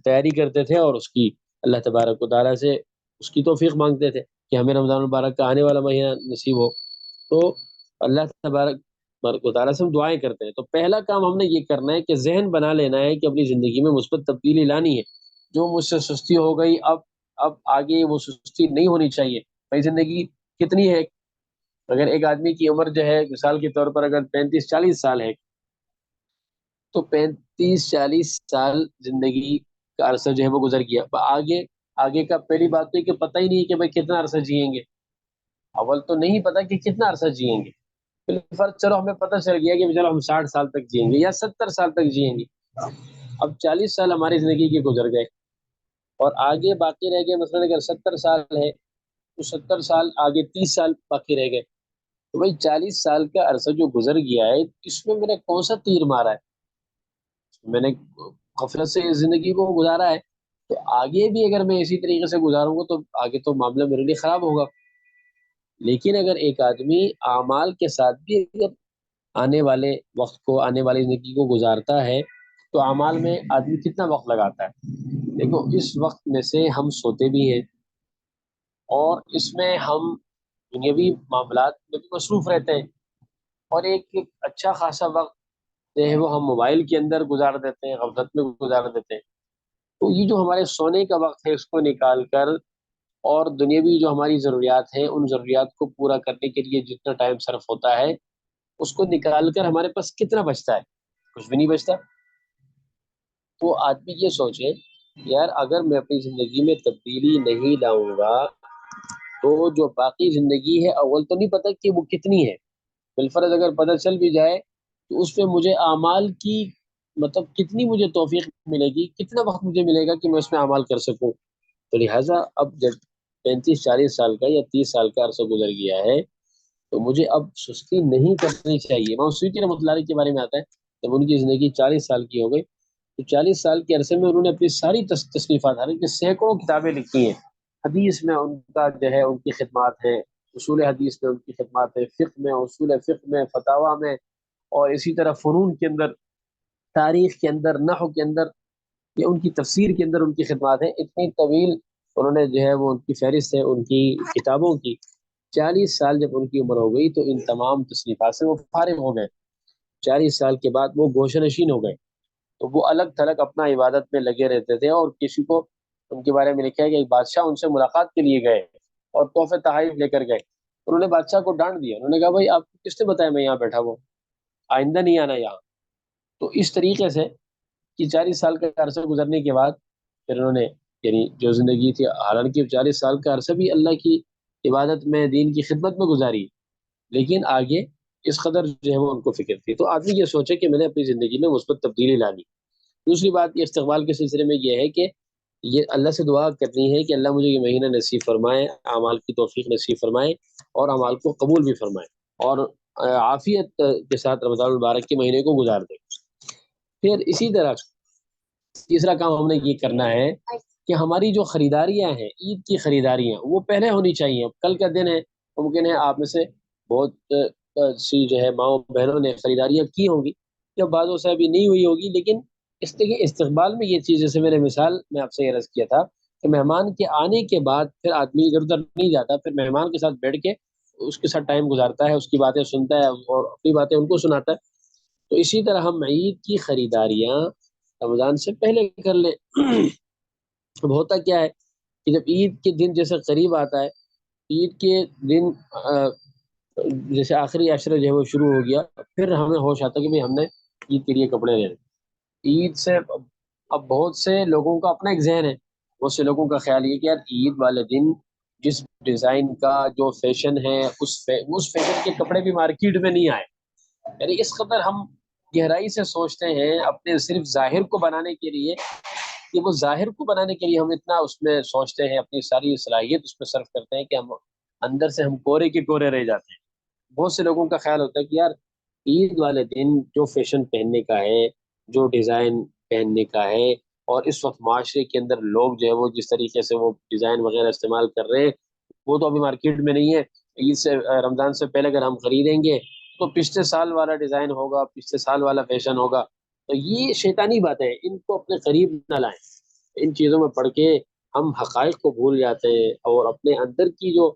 Speaker 1: تیاری کرتے تھے، اور اس کی اللہ تبارک و تعالیٰ سے اس کی توفیق مانگتے تھے کہ ہمیں رمضان المبارک کا آنے والا مہینہ نصیب ہو۔ تو اللہ تبارک و تعالیٰ سے ہم دعائیں کرتے ہیں، تو پہلا کام ہم نے یہ کرنا ہے کہ ذہن بنا لینا ہے کہ اپنی زندگی میں مثبت تبدیلی لانی ہے۔ جو مجھ سے سستی ہو گئی، اب آگے وہ سستی نہیں ہونی چاہیے۔ بھائی زندگی کتنی ہے؟ اگر ایک آدمی کی عمر جو ہے مثال کے طور پر اگر 35-40 سال ہے، تو 35-40 سال زندگی کا عرصہ جو ہے وہ گزر گیا، آگے کا پہلی بات تو یہ کہ پتہ ہی نہیں ہے کہ بھائی کتنا عرصہ جئیں گے، اول تو نہیں پتا کہ کتنا عرصہ جئیں گے، فرض چلو ہمیں پتہ چل گیا کہ چلو ہم 60 سال تک جئیں گے یا 70 سال تک جئیں گے، اب 40 سال ہماری زندگی کے گزر گئے، اور آگے باقی رہ گئے، مثلا اگر 70 سال ہے تو 70 سال آگے 30 سال باقی رہ گئے، تو بھائی 40 سال کا عرصہ جو گزر گیا ہے اس میں میں نے کون سا تیر مارا ہے؟ میں نے غفلت سے اس زندگی کو گزارا ہے، تو آگے بھی اگر میں اسی طریقے سے گزاروں گا تو آگے تو معاملہ میرے لیے خراب ہوگا۔ لیکن اگر ایک آدمی اعمال کے ساتھ بھی اگر آنے والے وقت کو، آنے والی زندگی کو گزارتا ہے، تو اعمال میں آدمی کتنا وقت لگاتا ہے؟ دیکھو اس وقت میں سے ہم سوتے بھی ہیں، اور اس میں ہم دنیاوی معاملات میں بھی مصروف رہتے ہیں، اور ایک اچھا خاصا وقت جو ہے وہ ہم موبائل کے اندر گزار دیتے ہیں، غفلت میں گزار دیتے ہیں۔ تو یہ جو ہمارے سونے کا وقت ہے اس کو نکال کر، اور دنیاوی جو ہماری ضروریات ہیں ان ضروریات کو پورا کرنے کے لیے جتنا ٹائم صرف ہوتا ہے اس کو نکال کر ہمارے پاس کتنا بچتا ہے؟ کچھ بھی نہیں بچتا۔ تو آدمی یہ سوچے یار اگر میں اپنی زندگی میں تبدیلی نہیں لاؤں گا تو جو باقی زندگی ہے اول تو نہیں پتہ کہ وہ کتنی ہے، بالفرض اگر پتہ چل بھی جائے تو اس پہ مجھے اعمال کی مطلب کتنی مجھے توفیق ملے گی، کتنا وقت مجھے ملے گا کہ میں اس میں اعمال کر سکوں۔ تو لہٰذا اب جب 35-40 سال کا یا 30 سال کا عرصہ گزر گیا ہے تو مجھے اب سستی نہیں کرنی چاہیے۔ امام سیوطی رحمۃ اللہ علیہ کے بارے میں آتا ہے جب ان کی زندگی 40 سال کی ہو گئی تو 40 سال کے عرصے میں انہوں نے اپنی ساری تصنیفات، حالانکہ سینکڑوں کتابیں لکھی ہیں، حدیث میں ان کا جو ہے ان کی خدمات ہیں، اصول حدیث میں ان کی خدمات ہے، فقہ میں، اصول فقہ میں، فتاوی میں، اور اسی طرح فنون کے اندر، تاریخ کے اندر، نحو کے اندر، یا ان کی تفسیر کے اندر ان کی خدمات ہیں۔ اتنی طویل انہوں نے جو ہے وہ ان کی فہرست ہے ان کی کتابوں کی۔ 40 سال جب ان کی عمر ہو گئی تو ان تمام تصنیفات سے وہ فارغ ہو گئے۔ 40 سال کے بعد وہ گوشہ نشین ہو گئے، تو وہ الگ تھلگ اپنا عبادت میں لگے رہتے تھے، اور کسی کو ان کے بارے میں لکھا ہے کہ ایک بادشاہ ان سے ملاقات کے لیے گئے اور تحفے تحائف لے کر گئے، انہوں نے بادشاہ کو ڈانٹ دیا، انہوں نے کہا بھائی آپ کو کس نے بتایا میں یہاں بیٹھا ہوں، آئندہ نہیں آنا یہاں۔ تو اس طریقے سے کہ 40 سال کا عرصہ گزرنے کے بعد پھر انہوں نے یعنی جو زندگی تھی، حالانکہ 40 سال کا عرصہ بھی اللہ کی عبادت میں، دین کی خدمت میں گزاری، لیکن آگے اس قدر جو ہے وہ ان کو فکر تھی۔ تو آدمی یہ سوچے کہ میں نے اپنی زندگی میں مثبت تبدیلی لانی۔ دوسری بات یہ استقبال کے سلسلے میں یہ ہے کہ یہ اللہ سے دعا کرنی ہے کہ اللہ مجھے یہ مہینہ نصیب فرمائے، اعمال کی توفیق نصیب فرمائے، اور اعمال کو قبول بھی فرمائے، اور عافیت کے ساتھ رمضان المبارک کے مہینے کو گزار دے۔ پھر اسی طرح تیسرا کام ہم نے یہ کرنا ہے کہ ہماری جو خریداریاں ہیں، عید کی خریداریاں، وہ پہلے ہونی چاہیے۔ اب کل کا دن ہے، ممکن ہے آپ میں سے بہت سی جو ہے ماؤں بہنوں نے خریداریاں کی ہوں گی، یا بعضوں سے ابھی نہیں ہوئی ہوگی، لیکن اس کے استقبال میں یہ چیز، جیسے میں نے مثال میں آپ سے یہ عرض کیا تھا کہ مہمان کے آنے کے بعد پھر آدمی ادھر ادھر نہیں جاتا، پھر مہمان کے ساتھ بیٹھ کے اس کے ساتھ ٹائم گزارتا ہے، اس کی باتیں سنتا ہے اور اپنی باتیں ان کو سناتا ہے۔ تو اسی طرح ہم عید کی خریداریاں رمضان سے پہلے کر لیں۔ اب ہوتا کیا ہے کہ جب عید کے دن جیسے قریب آتا ہے، عید کے دن جیسے آخری عشرہ جو ہے وہ شروع ہو گیا، پھر ہمیں ہوش آتا ہے کہ بھئی ہم نے عید کے لیے کپڑے لینے۔ عید سے اب بہت سے لوگوں کا اپنا ایک ذہن ہے، بہت سے لوگوں کا خیال یہ کہ یار عید والے دن جس ڈیزائن کا جو فیشن ہے اس فیشن کے کپڑے بھی مارکیٹ میں نہیں آئے، یعنی اس قدر ہم گہرائی سے سوچتے ہیں اپنے صرف ظاہر کو بنانے کے لیے، کہ وہ ظاہر کو بنانے کے لیے ہم اتنا اس میں سوچتے ہیں، اپنی ساری صلاحیت اس میں صرف کرتے ہیں کہ ہم اندر سے ہم کورے کے کورے رہ جاتے ہیں۔ بہت سے لوگوں کا خیال ہوتا ہے کہ یار عید والے دن جو فیشن پہننے کا ہے، جو ڈیزائن پہننے کا ہے، اور اس وقت معاشرے کے اندر لوگ جو ہے وہ جس طریقے سے وہ ڈیزائن وغیرہ استعمال کر رہے ہیں، وہ تو ابھی مارکیٹ میں نہیں ہے۔ عید سے رمضان سے پہلے اگر ہم خریدیں گے تو پچھلے سال والا ڈیزائن ہوگا، پچھلے سال والا فیشن ہوگا۔ تو یہ شیطانی باتیں ہیں، ان کو اپنے قریب نہ لائیں۔ ان چیزوں میں پڑھ کے ہم حقائق کو بھول جاتے ہیں، اور اپنے اندر کی جو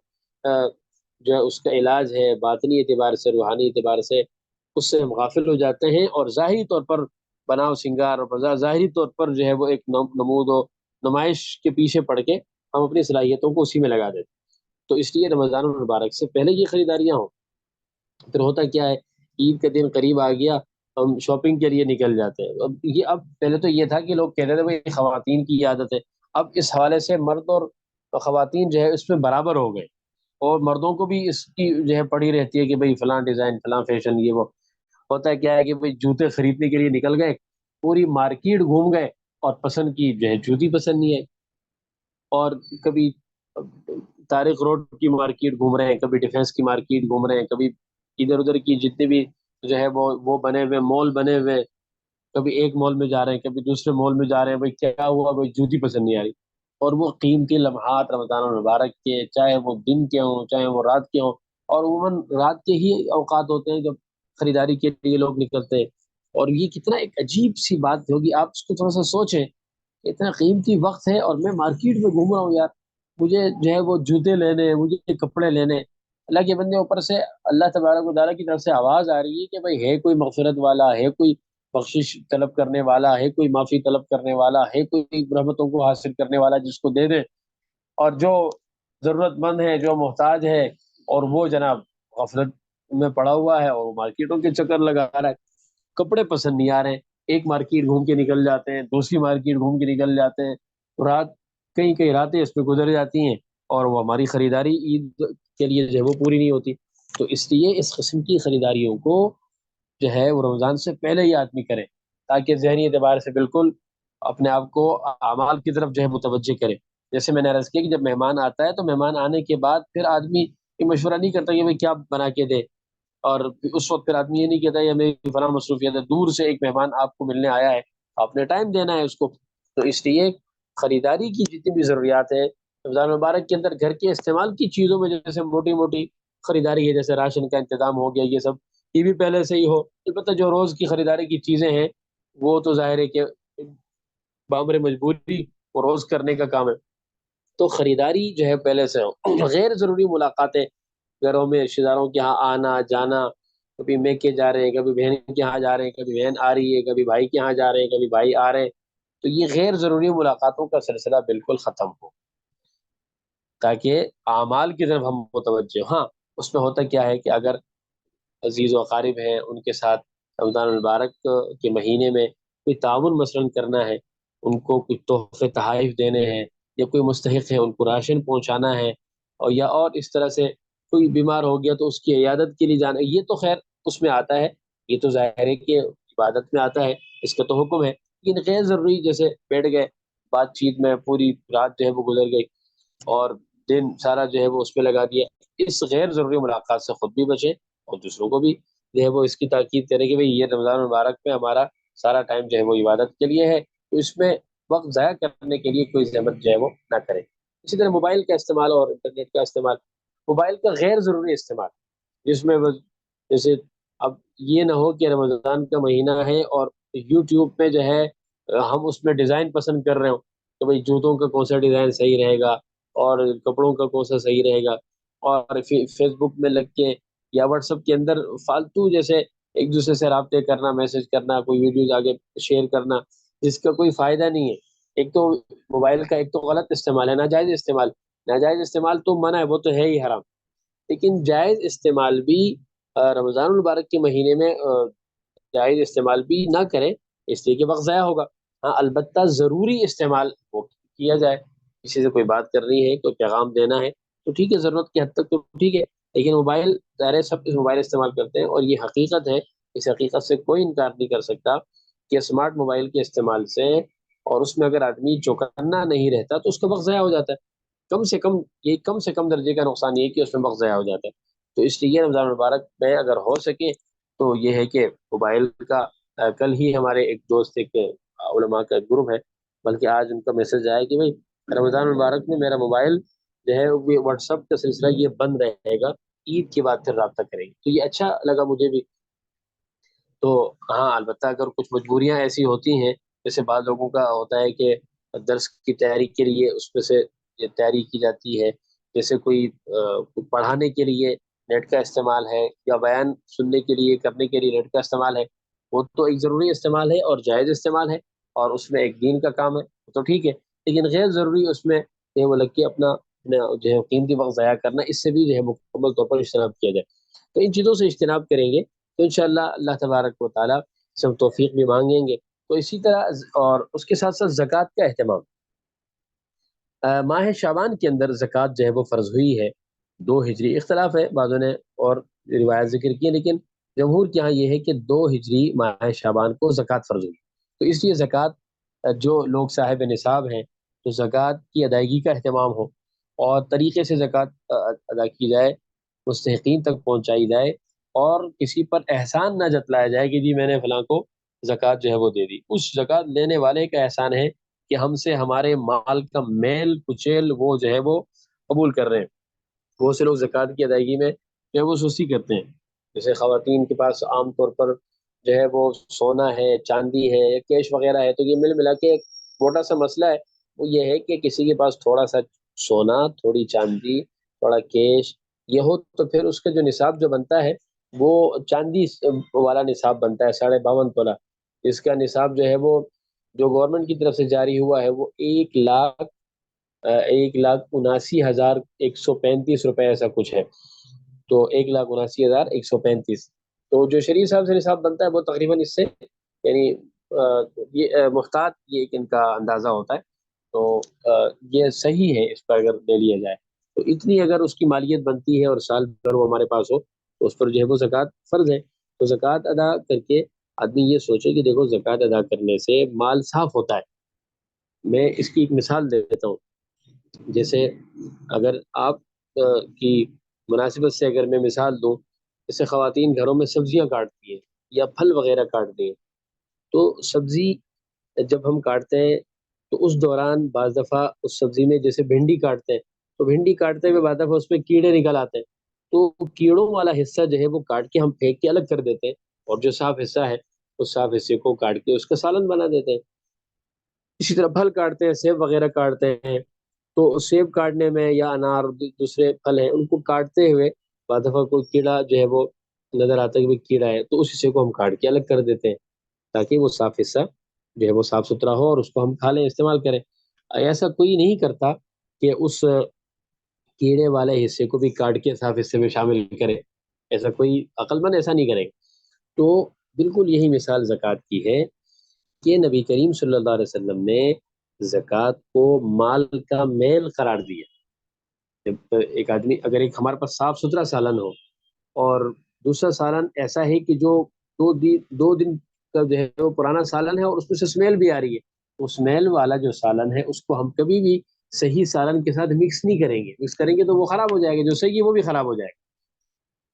Speaker 1: ہے اس کا علاج ہے باطنی اعتبار سے، روحانی اعتبار سے، اس سے ہم غافل ہو جاتے ہیں، اور ظاہری طور پر بناؤ سنگار اور ظاہری طور پر جو ہے وہ ایک نمود و نمائش کے پیچھے پڑ کے ہم اپنی صلاحیتوں کو اسی میں لگا دیتے ہیں۔ تو اس لیے رمضان المبارک سے پہلے یہ خریداریاں ہوں۔ پھر ہوتا کیا ہے، عید کا دن قریب آ گیا، ہم شاپنگ کے لیے نکل جاتے ہیں۔ اب پہلے تو یہ تھا کہ لوگ کہتے تھے بھائی خواتین کی عادت ہے، اب اس حوالے سے مرد اور خواتین جو ہے اس میں برابر ہو گئے، اور مردوں کو بھی اس کی جو ہے پڑی رہتی ہے کہ بھئی فلاں ڈیزائن، فلاں فیشن، یہ وہ۔ ہوتا کیا ہے کہ بھئی جوتے خریدنے کے لیے نکل گئے، پوری مارکیٹ گھوم گئے، اور پسند کی جو ہے جوتی پسند نہیں آئی، اور کبھی طارق روڈ کی مارکیٹ گھوم رہے ہیں، کبھی ڈیفینس کی مارکیٹ گھوم رہے ہیں، کبھی ادھر ادھر کی جتنے بھی جو ہے وہ بنے ہوئے مال بنے ہوئے، کبھی ایک مال میں جا رہے ہیں، کبھی دوسرے مال میں جا رہے ہیں، بھائی کیا ہوا، بھائی جوتی پسند نہیں آ رہی۔ اور وہ قیمتی لمحات رمضان المبارک کے، چاہے وہ دن کے ہوں چاہے وہ رات کے ہوں، اور عموماً رات کے ہی اوقات ہوتے ہیں جب خریداری کے لیے لوگ نکلتے ہیں۔ اور یہ کتنا ایک عجیب سی بات ہوگی، آپ اس کو تھوڑا سا سوچیں، اتنا قیمتی وقت ہے اور میں مارکیٹ میں گھوم رہا ہوں، یار مجھے جو ہے وہ جوتے لینے ہیں، مجھے کپڑے لینے ہیں۔ اللہ کے بندے، اوپر سے اللہ تبارک و تعالیٰ کی طرف سے آواز آ رہی ہے کہ بھائی ہے کوئی مغفرت والا، ہے کوئی بخشش طلب کرنے والا، ہے کوئی معافی طلب کرنے والا، ہے کوئی رحمتوں کو حاصل کرنے والا جس کو دے دے۔ اور جو ضرورت مند ہے، جو محتاج ہے، اور وہ جناب غفلت میں پڑا ہوا ہے، اور وہ مارکیٹوں کے چکر لگا رہا ہے، کپڑے پسند نہیں آ رہے ہیں، ایک مارکیٹ گھوم کے نکل جاتے ہیں، دوسری مارکیٹ گھوم کے نکل جاتے ہیں، رات کئی کئی راتیں اس پہ گزر جاتی ہیں، اور وہ ہماری خریداری عید کے لیے جو ہے وہ پوری نہیں ہوتی. تو اس لیے اس قسم کی خریداریوں کو جو ہے وہ رمضان سے پہلے ہی آدمی کرے، تاکہ ذہنی اعتبار سے بالکل اپنے آپ کو اعمال کی طرف جو ہے متوجہ کرے. جیسے میں نے عرض کیا کہ جب مہمان آتا ہے تو مہمان آنے کے بعد پھر آدمی یہ مشورہ نہیں کرتا کہ بھائی کیا بنا کے دے، اور اس وقت پھر آدمی یہ نہیں کہتا یہ میری فلاں مصروفیت ہے. دور سے ایک مہمان آپ کو ملنے آیا ہے، آپ نے ٹائم دینا ہے اس کو. تو اس لیے خریداری کی جتنی بھی ضروریات ہے رمضان مبارک کے اندر، گھر کے استعمال کی چیزوں میں جیسے موٹی موٹی خریداری ہے، جیسے راشن کا انتظام ہو گیا، یہ سب یہ بھی پہلے سے ہی ہو. البتہ جو روز کی خریداری کی چیزیں ہیں وہ تو ظاہر ہے کہ بامر مجبوری وہ روز کرنے کا کام ہے. تو خریداری جو ہے پہلے سے ہو. غیر ضروری ملاقاتیں، گھروں میں رشتے داروں کے یہاں آنا جانا، کبھی میکے جا رہے ہیں، کبھی بہن کے یہاں جا رہے ہیں، کبھی بہن آ رہی ہے، کبھی بھائی کے یہاں جا رہے ہیں، کبھی بھائی آ رہے ہیں. تو یہ غیر ضروری ملاقاتوں کا سلسلہ بالکل ختم ہو، تاکہ اعمال کی طرف ہم متوجہ ہوں. ہاں، اس میں ہوتا کیا ہے کہ اگر عزیز و اقارب ہیں ان کے ساتھ رمضان المبارک کے مہینے میں کوئی تعاون مثلاً کرنا ہے، ان کو کچھ تحفے تحائف دینے ہیں، یا کوئی مستحق ہے ان کو راشن پہنچانا ہے، اور یا اور اس طرح سے کوئی بیمار ہو گیا تو اس کی عیادت کے لیے جانا، یہ تو خیر اس میں آتا ہے، یہ تو ظاہر ہے کہ عبادت میں آتا ہے، اس کا تو حکم ہے. لیکن غیر ضروری جیسے بیٹھ گئے بات چیت میں، پوری رات جو ہے وہ گزر گئی اور دن سارا جو ہے وہ اس پہ لگا دیا، اس غیر ضروری ملاقات سے خود بھی بچے اور دوسروں کو بھی جو ہے وہ اس کی تاکید کرے کہ بھئی یہ رمضان المبارک میں ہمارا سارا ٹائم جو ہے وہ عبادت کے لیے ہے، تو اس میں وقت ضائع کرنے کے لیے کوئی زحمت جو ہے وہ نہ کرے. اسی طرح موبائل کا استعمال اور انٹرنیٹ کا استعمال، موبائل کا غیر ضروری استعمال، جس میں جیسے اب یہ نہ ہو کہ رمضان کا مہینہ ہے اور یوٹیوب پہ جو ہے ہم اس میں ڈیزائن پسند کر رہے ہوں کہ بھئی جوتوں کا کون سا ڈیزائن صحیح رہے گا اور کپڑوں کا کون سا صحیح رہے گا، اور فیس بک میں لگ کے یا واٹس ایپ کے اندر فالتو جیسے ایک دوسرے سے رابطے کرنا، میسج کرنا، کوئی ویڈیوز آگے شیئر کرنا جس کا کوئی فائدہ نہیں ہے. ایک تو موبائل کا ایک تو غلط استعمال ہے، ناجائز استعمال. ناجائز استعمال تو منع ہے، وہ تو ہے ہی حرام. لیکن جائز استعمال بھی رمضان المبارک کے مہینے میں جائز استعمال بھی نہ کریں، اس لیے کہ وقت ضائع ہوگا. ہاں البتہ ضروری استعمال وہ کیا جائے، کسی سے کوئی بات کرنی ہے، کوئی پیغام دینا ہے تو ٹھیک ہے، ضرورت کی حد تک تو ٹھیک ہے. لیکن موبائل ظاہر ہے سب موبائل استعمال کرتے ہیں اور یہ حقیقت ہے، اس حقیقت سے کوئی انکار نہیں کر سکتا کہ اسمارٹ موبائل کے استعمال سے اور اس میں اگر آدمی چوکنا نہیں رہتا تو اس کا وقت ضائع ہو جاتا ہے. کم سے کم یہ کم سے کم درجے کا نقصان یہ ہے کہ اس میں وقت ضائع ہو جاتا ہے. تو اس لیے رمضان مبارک میں اگر ہو سکے تو یہ ہے کہ موبائل کا کل ہی ہمارے ایک دوست ایک علماء کا گروپ ہے، بلکہ آج ان کا میسج آیا کہ بھائی رمضان مبارک میں میرا موبائل جو ہے وہ واٹس ایپ کا سلسلہ یہ بند رہے گا، عید کے بعد پھر رابطہ کریں گے. تو یہ اچھا لگا مجھے بھی. تو ہاں البتہ اگر کچھ مجبوریاں ایسی ہوتی ہیں، جیسے بعض لوگوں کا ہوتا ہے کہ درس کی تیاری کے لیے اس میں سے یہ تیاری کی جاتی ہے، جیسے کوئی پڑھانے کے لیے نیٹ کا استعمال ہے یا بیان سننے کے لیے کرنے کے لیے نیٹ کا استعمال ہے، وہ تو ایک ضروری استعمال ہے اور جائز استعمال ہے اور اس میں ایک دین کا کام ہے تو ٹھیک ہے. لیکن غیر ضروری اس میں جو ہے وہ لگ کے اپنا جو ہے قیمتی وقت ضائع کرنا، اس سے بھی جو ہے مکمل طور پر اجتناب کیا جائے. تو ان چیزوں سے اجتناب کریں گے تو انشاءاللہ اللہ تبارک و تعالیٰ سے ہم توفیق بھی مانگیں گے. تو اسی طرح اور اس کے ساتھ ساتھ زکوٰۃ کا اہتمام. ماہ شعبان کے اندر زکوٰۃ جو ہے وہ فرض ہوئی ہے 2 ہجری، اختلاف ہے بعضوں نے اور روایت ذکر کی ہے، لیکن جمہور کے ہاں یہ ہے کہ 2 ہجری ماہ شعبان کو زکوٰۃ فرض ہوئی. تو اس لیے زکوٰۃ جو لوگ صاحب نصاب ہیں تو زکوٰۃ کی ادائیگی کا اہتمام ہو اور طریقے سے زکوٰۃ ادا کی جائے، مستحقین تک پہنچائی جائے، اور کسی پر احسان نہ جتلایا جائے کہ جی میں نے فلاں کو زکوٰۃ جو ہے وہ دے دی. اس زکوٰۃ لینے والے کا احسان ہے کہ ہم سے ہمارے مال کا میل کچیل وہ جو ہے وہ قبول کر رہے ہیں. بہت سے لوگ زکوٰۃ کی ادائیگی میں جو ہے وہ سستی کرتے ہیں، جیسے خواتین کے پاس عام طور پر جو ہے وہ سونا ہے، چاندی ہے یا کیش وغیرہ ہے، تو یہ مل ملا کے ایک موٹا سا مسئلہ ہے. وہ یہ ہے کہ کسی کے پاس تھوڑا سا سونا، تھوڑی چاندی، تھوڑا کیش یہ ہو تو پھر اس کا جو نصاب جو بنتا ہے وہ چاندی والا نصاب بنتا ہے 52.5 تولہ. اس کا نصاب جو ہے وہ جو گورنمنٹ کی طرف سے جاری ہوا ہے وہ 1,79,135 روپے ایسا کچھ ہے. تو 1,79,135. تو جو شریف صاحب سے نصاب بنتا ہے وہ تقریباً اس سے یعنی یہ محتاط یہ ایک ان کا اندازہ ہوتا ہے. تو یہ صحیح ہے اس پر اگر لے لیا جائے. تو اتنی اگر اس کی مالیت بنتی ہے اور سال بھر وہ ہمارے پاس ہو تو اس پر جو ہے وہ زکوٰۃ فرض ہے. تو زکوٰۃ ادا کر کے آدمی یہ سوچے کہ دیکھو زکوٰۃ ادا کرنے سے مال صاف ہوتا ہے. میں اس کی ایک مثال دے دیتا ہوں. جیسے اگر آپ کی مناسبت سے اگر میں مثال دوں، جیسے خواتین گھروں میں سبزیاں کاٹتی ہیں یا پھل وغیرہ کاٹتی ہیں، تو سبزی جب ہم کاٹتے ہیں تو اس دوران بعض دفعہ اس سبزی میں جیسے بھنڈی کاٹتے ہیں تو بھنڈی کاٹتے ہوئے بعض دفعہ اس میں کیڑے نکل آتے ہیں. تو کیڑوں والا حصہ جو ہے وہ کاٹ کے ہم پھینک کے الگ کر دیتے ہیں، اور جو صاف حصہ ہے اس صاف حصے کو کاٹ کے اس کا سالن بنا دیتے ہیں. اسی طرح پھل کاٹتے ہیں، سیب وغیرہ کاٹتے ہیں، تو سیب کاٹنے میں یا انار دوسرے پھل ہیں ان کو کاٹتے ہوئے بعض دفعہ کوئی کیڑا جو ہے وہ نظر آتا ہے کہ کیڑا ہے، تو اس حصے کو ہم کاٹ کے الگ کر دیتے ہیں تاکہ وہ صاف حصہ جو ہے وہ صاف ستھرا ہو اور اس کو ہم کھا لیں، استعمال کریں. ایسا کوئی نہیں کرتا کہ اس کیڑے والے حصے کو بھی کاٹ کے صاف حصے میں شامل کرے. ایسا کوئی عقل مند ایسا نہیں کرے گا. تو بالکل یہی مثال زکوٰۃ کی ہے کہ نبی کریم صلی اللہ علیہ وسلم نے زکوٰۃ کو مال کا میل قرار دیا. جب ایک آدمی اگر ایک ہمارے پاس صاف ستھرا سالن ہو اور دوسرا سالن ایسا ہے کہ جو 2 دن کا جو ہے وہ پرانا سالن ہے اور اس میں سے اسمیل بھی آ رہی ہے، تو اسمیل والا جو سالن ہے اس کو ہم کبھی بھی صحیح سالن کے ساتھ مکس نہیں کریں گے. مکس کریں گے تو وہ خراب ہو جائے گا، جو صحیح ہے وہ بھی خراب ہو جائے گا.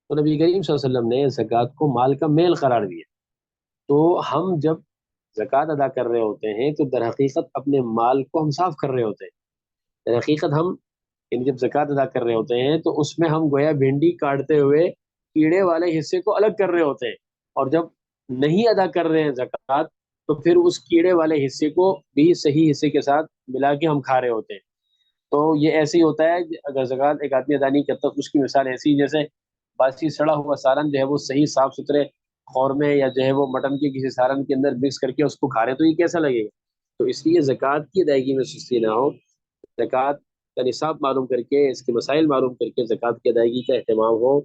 Speaker 1: تو نبی کریم صلی اللہ علیہ وسلم نے زکوٰۃ کو مال کا میل قرار دیا. تو ہم جب زکوٰۃ ادا کر رہے ہوتے ہیں تو در حقیقت اپنے مال کو ہم صاف کر رہے ہوتے ہیں. در حقیقت ہم جب زکوٰۃ ادا کر رہے ہوتے ہیں تو اس میں ہم گویا بھنڈی کاٹتے ہوئے کیڑے والے حصے کو الگ کر رہے ہوتے ہیں، اور جب نہیں ادا کر رہے ہیں زکوٰۃ تو پھر اس کیڑے والے حصے کو بھی صحیح حصے کے ساتھ ملا کے ہم کھا رہے ہوتے ہیں. تو یہ ایسے ہی ہوتا ہے کہ اگر زکوٰۃ ایک آدمی ادا نہیں کرتا تو اس کی مثال ایسی جیسے باسی سڑا ہوا سالن جو ہے وہ صحیح صاف ستھرے قورمے یا جو ہے وہ مٹن کے کسی سالن کے اندر مکس کر کے اس کو کھا رہے ہیں، تو یہ کیسا لگے گا؟ تو اس لیے زکوٰۃ کی ادائیگی میں سستی نہ ہو. زکوٰۃ کا نصاب معلوم کر کے، اس کے مسائل معلوم کر کے زکوٰۃ کی ادائیگی کا اہتمام ہو.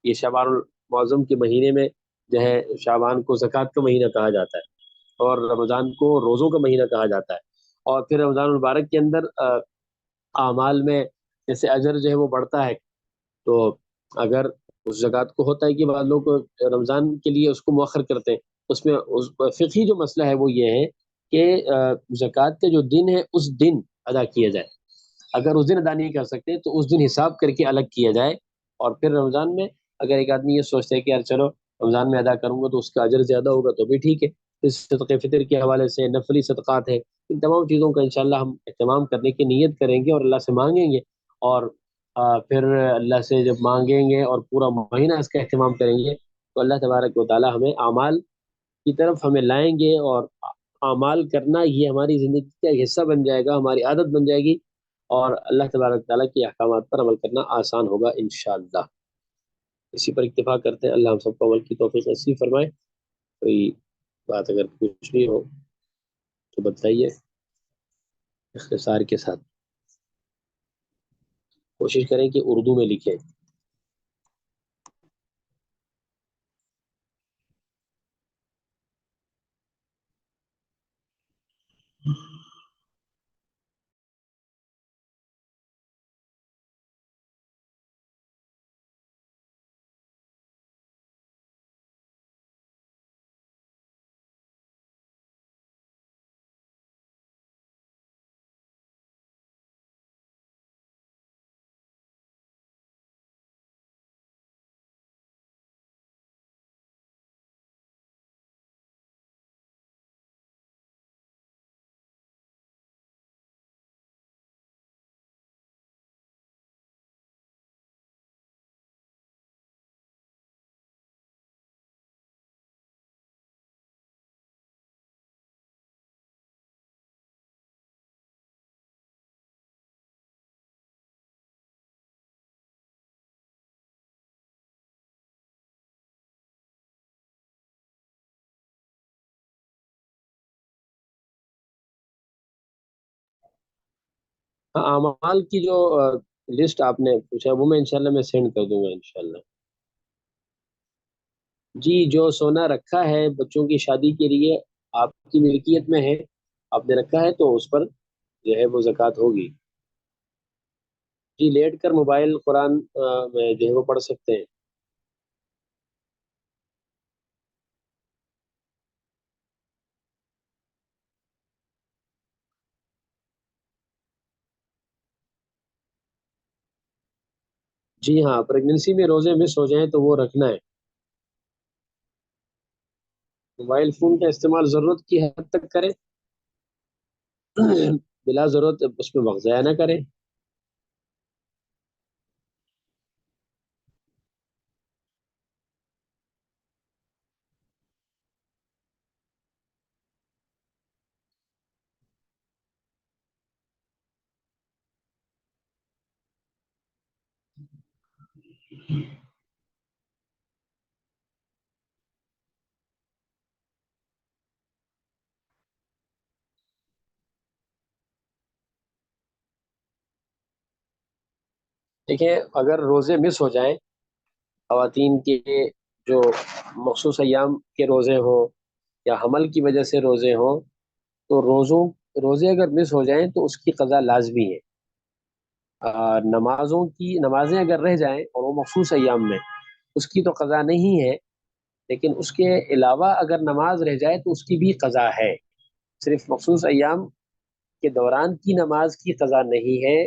Speaker 1: یہ شعبان المعظم کے مہینے میں جو ہے شعبان کو زکوٰۃ کا مہینہ کہا جاتا ہے اور رمضان کو روزوں کا مہینہ کہا جاتا ہے. اور پھر رمضان المبارک کے اندر اعمال میں جیسے اجر جو ہے وہ بڑھتا ہے. تو اگر اس زکوٰۃ کو ہوتا ہے کہ بعض لوگ رمضان کے لیے اس کو مؤخر کرتے ہیں، اس میں فقہی جو مسئلہ ہے وہ یہ ہے کہ زکوٰۃ کا جو دن ہے اس دن ادا کیا جائے. اگر اس دن ادا نہیں کر سکتے تو اس دن حساب کر کے الگ کیا جائے. اور پھر رمضان میں اگر ایک آدمی یہ سوچتا ہے کہ یار چلو رمضان میں ادا کروں گا تو اس کا اجر زیادہ ہوگا تو بھی ٹھیک ہے. اس صدقہ فطر کے حوالے سے نفلی صدقات ہے، ان تمام چیزوں کا انشاءاللہ ہم اہتمام کرنے کی نیت کریں گے اور اللہ سے مانگیں گے. اور پھر اللہ سے جب مانگیں گے اور پورا مہینہ اس کا اہتمام کریں گے تو اللہ تبارک و تعالی ہمیں اعمال کی طرف ہمیں لائیں گے، اور اعمال کرنا یہ ہماری زندگی کا ایک حصہ بن جائے گا، ہماری عادت بن جائے گی، اور اللہ تبارک و تعالیٰ کے احکامات پر عمل کرنا آسان ہوگا انشاءاللہ. اسی پر اکتفا کرتے ہیں. اللہ ہم سب کو عمل کی توفیق نصیب فرمائے. کوئی بات اگر پوچھنی ہو تو بتائیے اختصار کے ساتھ. کوشش کریں کہ اردو میں لکھیں. ہاں، اعمال کی جو لسٹ آپ نے پوچھا وہ میں انشاءاللہ میں سینڈ کر دوں گا انشاءاللہ. جی، جو سونا رکھا ہے بچوں کی شادی کے لیے آپ کی ملکیت میں ہے، آپ نے رکھا ہے تو اس پر جو ہے وہ زکوٰۃ ہوگی. جی لیٹ کر موبائل قرآن میں جو ہے وہ پڑھ سکتے ہیں. جی ہاں، پریگنینسی میں روزے مس ہو جائیں تو وہ رکھنا ہے. موبائل فون کا استعمال ضرورت کی حد تک کریں. بلا ضرورت اس میں وقت ضائع نہ کریں. دیکھیں، اگر روزے مس ہو جائیں، خواتین کے جو مخصوص ایام کے روزے ہوں یا حمل کی وجہ سے روزے ہوں، تو روزے اگر مس ہو جائیں تو اس کی قضا لازمی ہے. نمازیں اگر رہ جائیں اور وہ مخصوص ایام میں، اس کی تو قضا نہیں ہے. لیکن اس کے علاوہ اگر نماز رہ جائے تو اس کی بھی قضا ہے. صرف مخصوص ایام کے دوران کی نماز کی قضا نہیں ہے.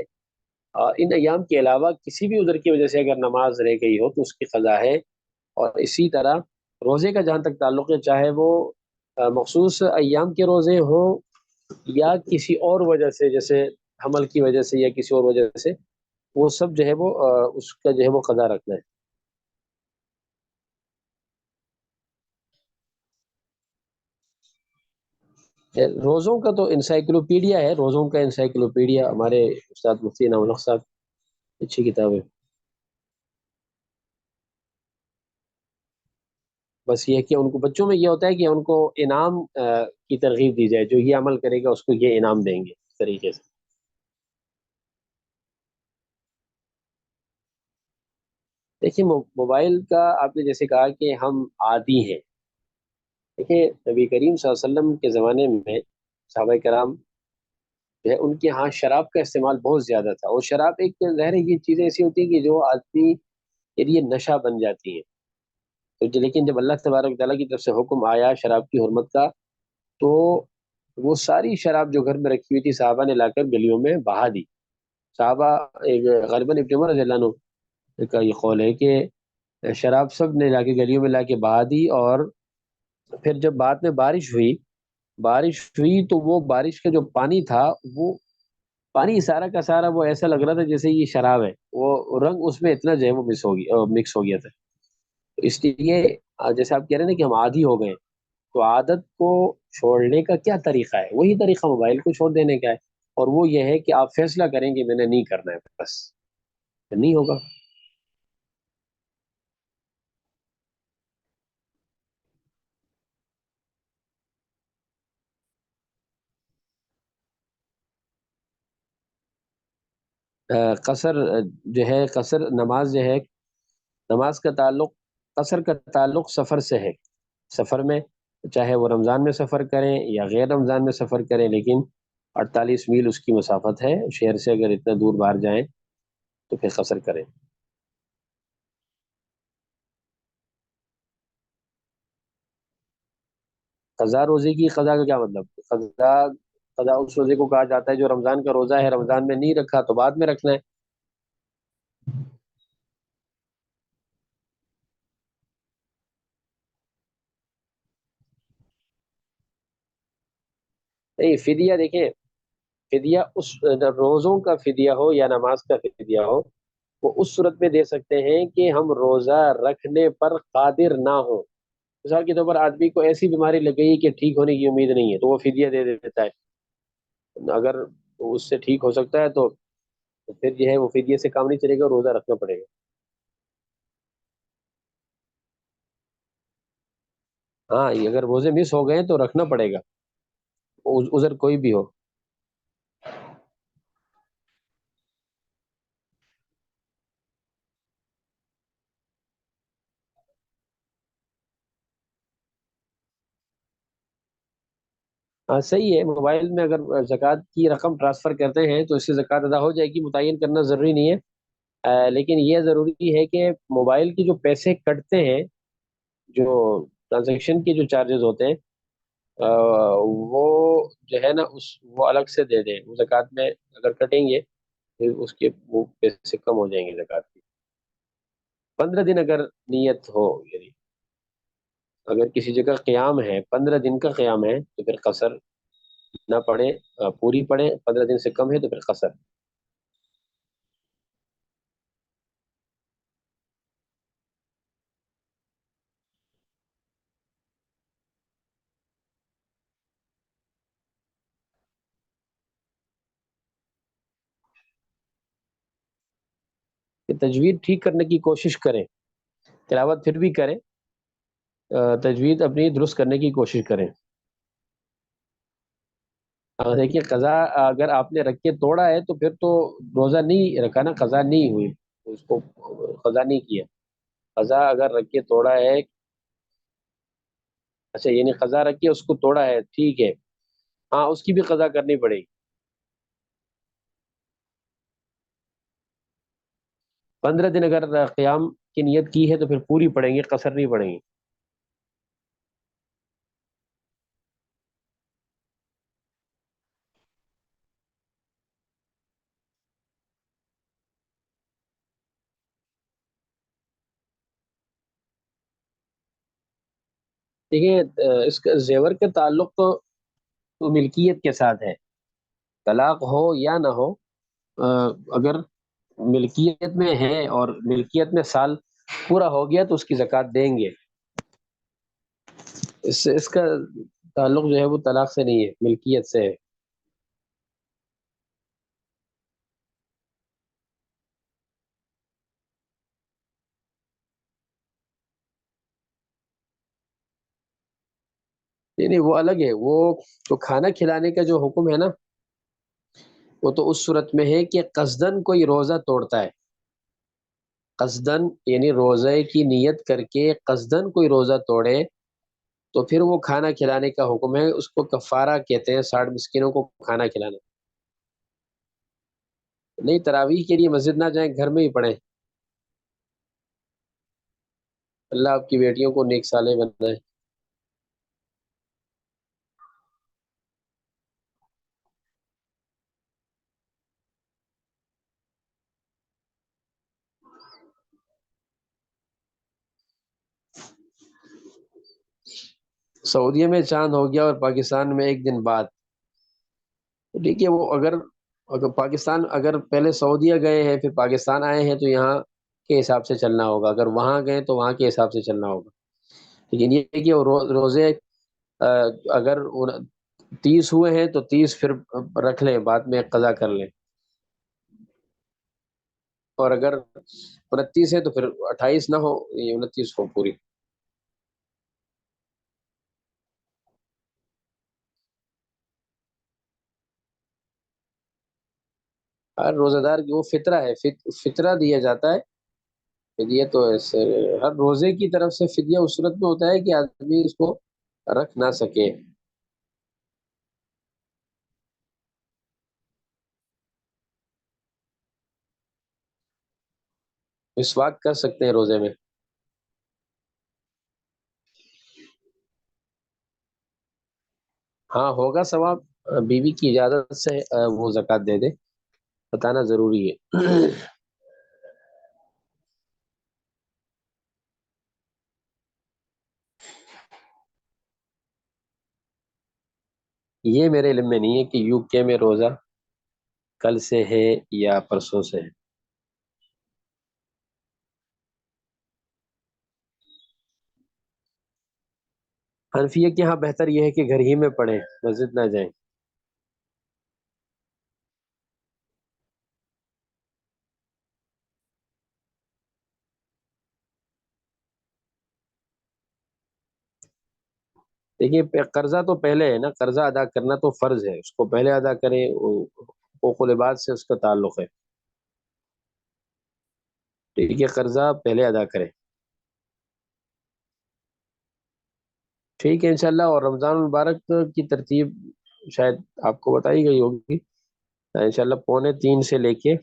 Speaker 1: ان ایام کے علاوہ کسی بھی عذر کی وجہ سے اگر نماز رہ گئی ہو تو اس کی قضا ہے. اور اسی طرح روزے کا جہاں تک تعلق ہے، چاہے وہ مخصوص ایام کے روزے ہوں یا کسی اور وجہ سے، جیسے حمل کی وجہ سے یا کسی اور وجہ سے، وہ سب جو ہے وہ اس کا جو ہے وہ قضا رکھنا ہے. روزوں کا تو انسائکلوپیڈیا ہے، روزوں کا انسائکلوپیڈیا ہمارے استاد مفتی انعام الحق صاحب، اچھی کتاب ہے. بس یہ ہے کہ ان کو بچوں میں یہ ہوتا ہے کہ ان کو انعام کی ترغیب دی جائے، جو یہ عمل کرے گا اس کو یہ انعام دیں گے، اس طریقے سے. دیکھیے، موبائل کا آپ نے جیسے کہا کہ ہم عادی ہیں. دیکھیے، نبی کریم صلی اللہ علیہ وسلم کے زمانے میں صحابہ کرام جو ہے ان کے ہاں شراب کا استعمال بہت زیادہ تھا. اور شراب ایک ظاہر ہے، یہ چیزیں ایسی ہوتی ہیں کہ جو آدمی کے لیے نشہ بن جاتی ہیں. لیکن جب اللہ تبارک تعالیٰ کی طرف سے حکم آیا شراب کی حرمت کا، تو وہ ساری شراب جو گھر میں رکھی ہوئی تھی صحابہ نے لا کر گلیوں میں بہا دی. صحابہ، ایک غالباً ابن عمر رضی اللہ عنہ کا یہ قول ہے کہ شراب سب نے لا کے گلیوں میں لا کے بہا دی. اور پھر جب بعد میں بارش ہوئی تو وہ بارش کا جو پانی تھا، وہ پانی سارا کا سارا وہ ایسا لگ رہا تھا جیسے یہ شراب ہے. وہ رنگ اس میں اتنا جو ہے وہ مکس ہو گیا تھا. اس لیے جیسے آپ کہہ رہے ہیں نا کہ ہم عادی ہو گئے، تو عادت کو چھوڑنے کا کیا طریقہ ہے؟ وہی طریقہ موبائل کو چھوڑ دینے کا ہے. اور وہ یہ ہے کہ آپ فیصلہ کریں کہ میں نے نہیں کرنا ہے، بس نہیں ہوگا. قصر جو ہے، قصر نماز جو ہے، نماز کا تعلق، قصر کا تعلق سفر سے ہے. سفر میں چاہے وہ رمضان میں سفر کریں یا غیر رمضان میں سفر کریں، لیکن 48 میل اس کی مسافت ہے. شہر سے اگر اتنا دور باہر جائیں تو پھر قصر کریں. قضا روزے کی، قضا کا کیا مطلب؟ قضا اس روزے کو کہا جاتا ہے جو رمضان کا روزہ ہے، رمضان میں نہیں رکھا تو بعد میں رکھنا ہے. نہیں، فدیہ دیکھیں، فدیہ اس روزوں کا فدیہ ہو یا نماز کا فدیہ ہو، وہ اس صورت میں دے سکتے ہیں کہ ہم روزہ رکھنے پر قادر نہ ہو. مثال کے طور پر آدمی کو ایسی بیماری لگ گئی کہ ٹھیک ہونے کی امید نہیں ہے، تو وہ فدیہ دے دیتا ہے. اگر اس سے ٹھیک ہو سکتا ہے تو پھر جو ہے وہ فدیے سے کام نہیں چلے گا، روزہ رکھنا پڑے گا. ہاں، یہ اگر روزے مس ہو گئے تو رکھنا پڑے گا، عذر کوئی بھی ہو. ہاں صحیح ہے، موبائل میں اگر زکوٰۃ کی رقم ٹرانسفر کرتے ہیں تو اس سے زکوٰۃ ادا ہو جائے گی، متعین کرنا ضروری نہیں ہے۔ لیکن یہ ضروری ہے کہ موبائل کی جو پیسے کٹتے ہیں، جو ٹرانزیکشن کے جو چارجز ہوتے ہیں، آ، وہ جو ہے نا وہ الگ سے دے دیں، وہ زکوٰۃ میں اگر کٹیں گے پھر اس کے وہ پیسے کم ہو جائیں گے زکوٰۃ کی۔ 15 دن اگر نیت ہو، یعنی اگر کسی جگہ قیام ہے، 15 دن کا قیام ہے تو پھر قصر نہ پڑے، پوری پڑے، 15 دن سے کم ہے تو پھر قصر۔ کہ تجوید ٹھیک کرنے کی کوشش کریں، تلاوت پھر بھی کریں، تجوید اپنی درست کرنے کی کوشش کریں۔ دیکھیے قضا اگر آپ نے رکھ کے توڑا ہے تو پھر تو روزہ نہیں رکھا نا، قضا نہیں ہوئی، اس کو قضا نہیں کیا۔ قضا اگر رکھ کے توڑا ہے، اچھا یعنی قضا رکھ کے اس کو توڑا ہے، ٹھیک ہے، ہاں اس کی بھی قضا کرنی پڑے گی۔ 15 دن اگر قیام کی نیت کی ہے تو پھر پوری پڑیں گی، قصر نہیں پڑیں گی۔ دیکھیے اس کا زیور کے تعلق تو ملکیت کے ساتھ ہے، طلاق ہو یا نہ ہو، اگر ملکیت میں ہے اور ملکیت میں سال پورا ہو گیا تو اس کی زکوٰۃ دیں گے۔ اس کا تعلق جو ہے وہ طلاق سے نہیں ہے، ملکیت سے ہے۔ نہیں نہیں، وہ الگ ہے، وہ تو کھانا کھلانے کا جو حکم ہے نا، وہ تو اس صورت میں ہے کہ قصدن کوئی روزہ توڑتا ہے، قصدن یعنی روزے کی نیت کر کے قصدن کوئی روزہ توڑے تو پھر وہ کھانا کھلانے کا حکم ہے، اس کو کفارہ کہتے ہیں، 60 مسکینوں کو کھانا کھلانا۔ نہیں، تراویح کے لیے مسجد نہ جائیں، گھر میں ہی پڑھیں۔ اللہ آپ کی بیٹیوں کو نیک صالح بنائے۔ سعودیہ میں چاند ہو گیا اور پاکستان میں ایک دن بعد، تو ٹھیک ہے، وہ اگر پاکستان، اگر پہلے سعودیہ گئے ہیں پھر پاکستان آئے ہیں تو یہاں کے حساب سے چلنا ہوگا، اگر وہاں گئے تو وہاں کے حساب سے چلنا ہوگا۔ لیکن یہ ہے کہ وہ روزے اگر 30 ہوئے ہیں تو 30 پھر رکھ لیں، بعد میں قضا کر لیں، اور اگر 29 ہے تو پھر 28 نہ ہو، یہ 29 ہو پوری۔ ہر روزہ دار کی وہ فطرہ ہے، فطرہ دیا جاتا ہے۔ فدیہ تو ایسے ہر روزے کی طرف سے فدیہ اس صورت میں ہوتا ہے کہ آدمی اس کو رکھ نہ سکے۔ مسواک کر سکتے ہیں روزے میں۔ ہاں ہوگا ثواب، بیوی کی اجازت سے وہ زکوٰۃ دے دے، بتانا ضروری ہے۔ یہ میرے علم میں نہیں ہے کہ یو کے میں روزہ کل سے ہے یا پرسوں سے ہے۔ حنفیہ کے ہاں بہتر یہ ہے کہ گھر ہی میں پڑھیں، مسجد نہ جائیں۔ دیکھیے قرضہ تو پہلے ہے نا، قرضہ ادا کرنا تو فرض ہے، اس کو پہلے ادا کریں، حقوق العباد سے اس کا تعلق ہے۔ ٹھیک ہے، قرضہ پہلے ادا کریں۔ ٹھیک ہے انشاءاللہ، اور رمضان المبارک کی ترتیب شاید آپ کو بتائی گئی ہوگی. انشاءاللہ پونے تین سے لے کے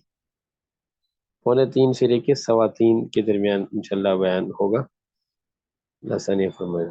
Speaker 1: 3:15 کے درمیان انشاءاللہ بیان ہوگا. اللہ ثانیہ فرمائے.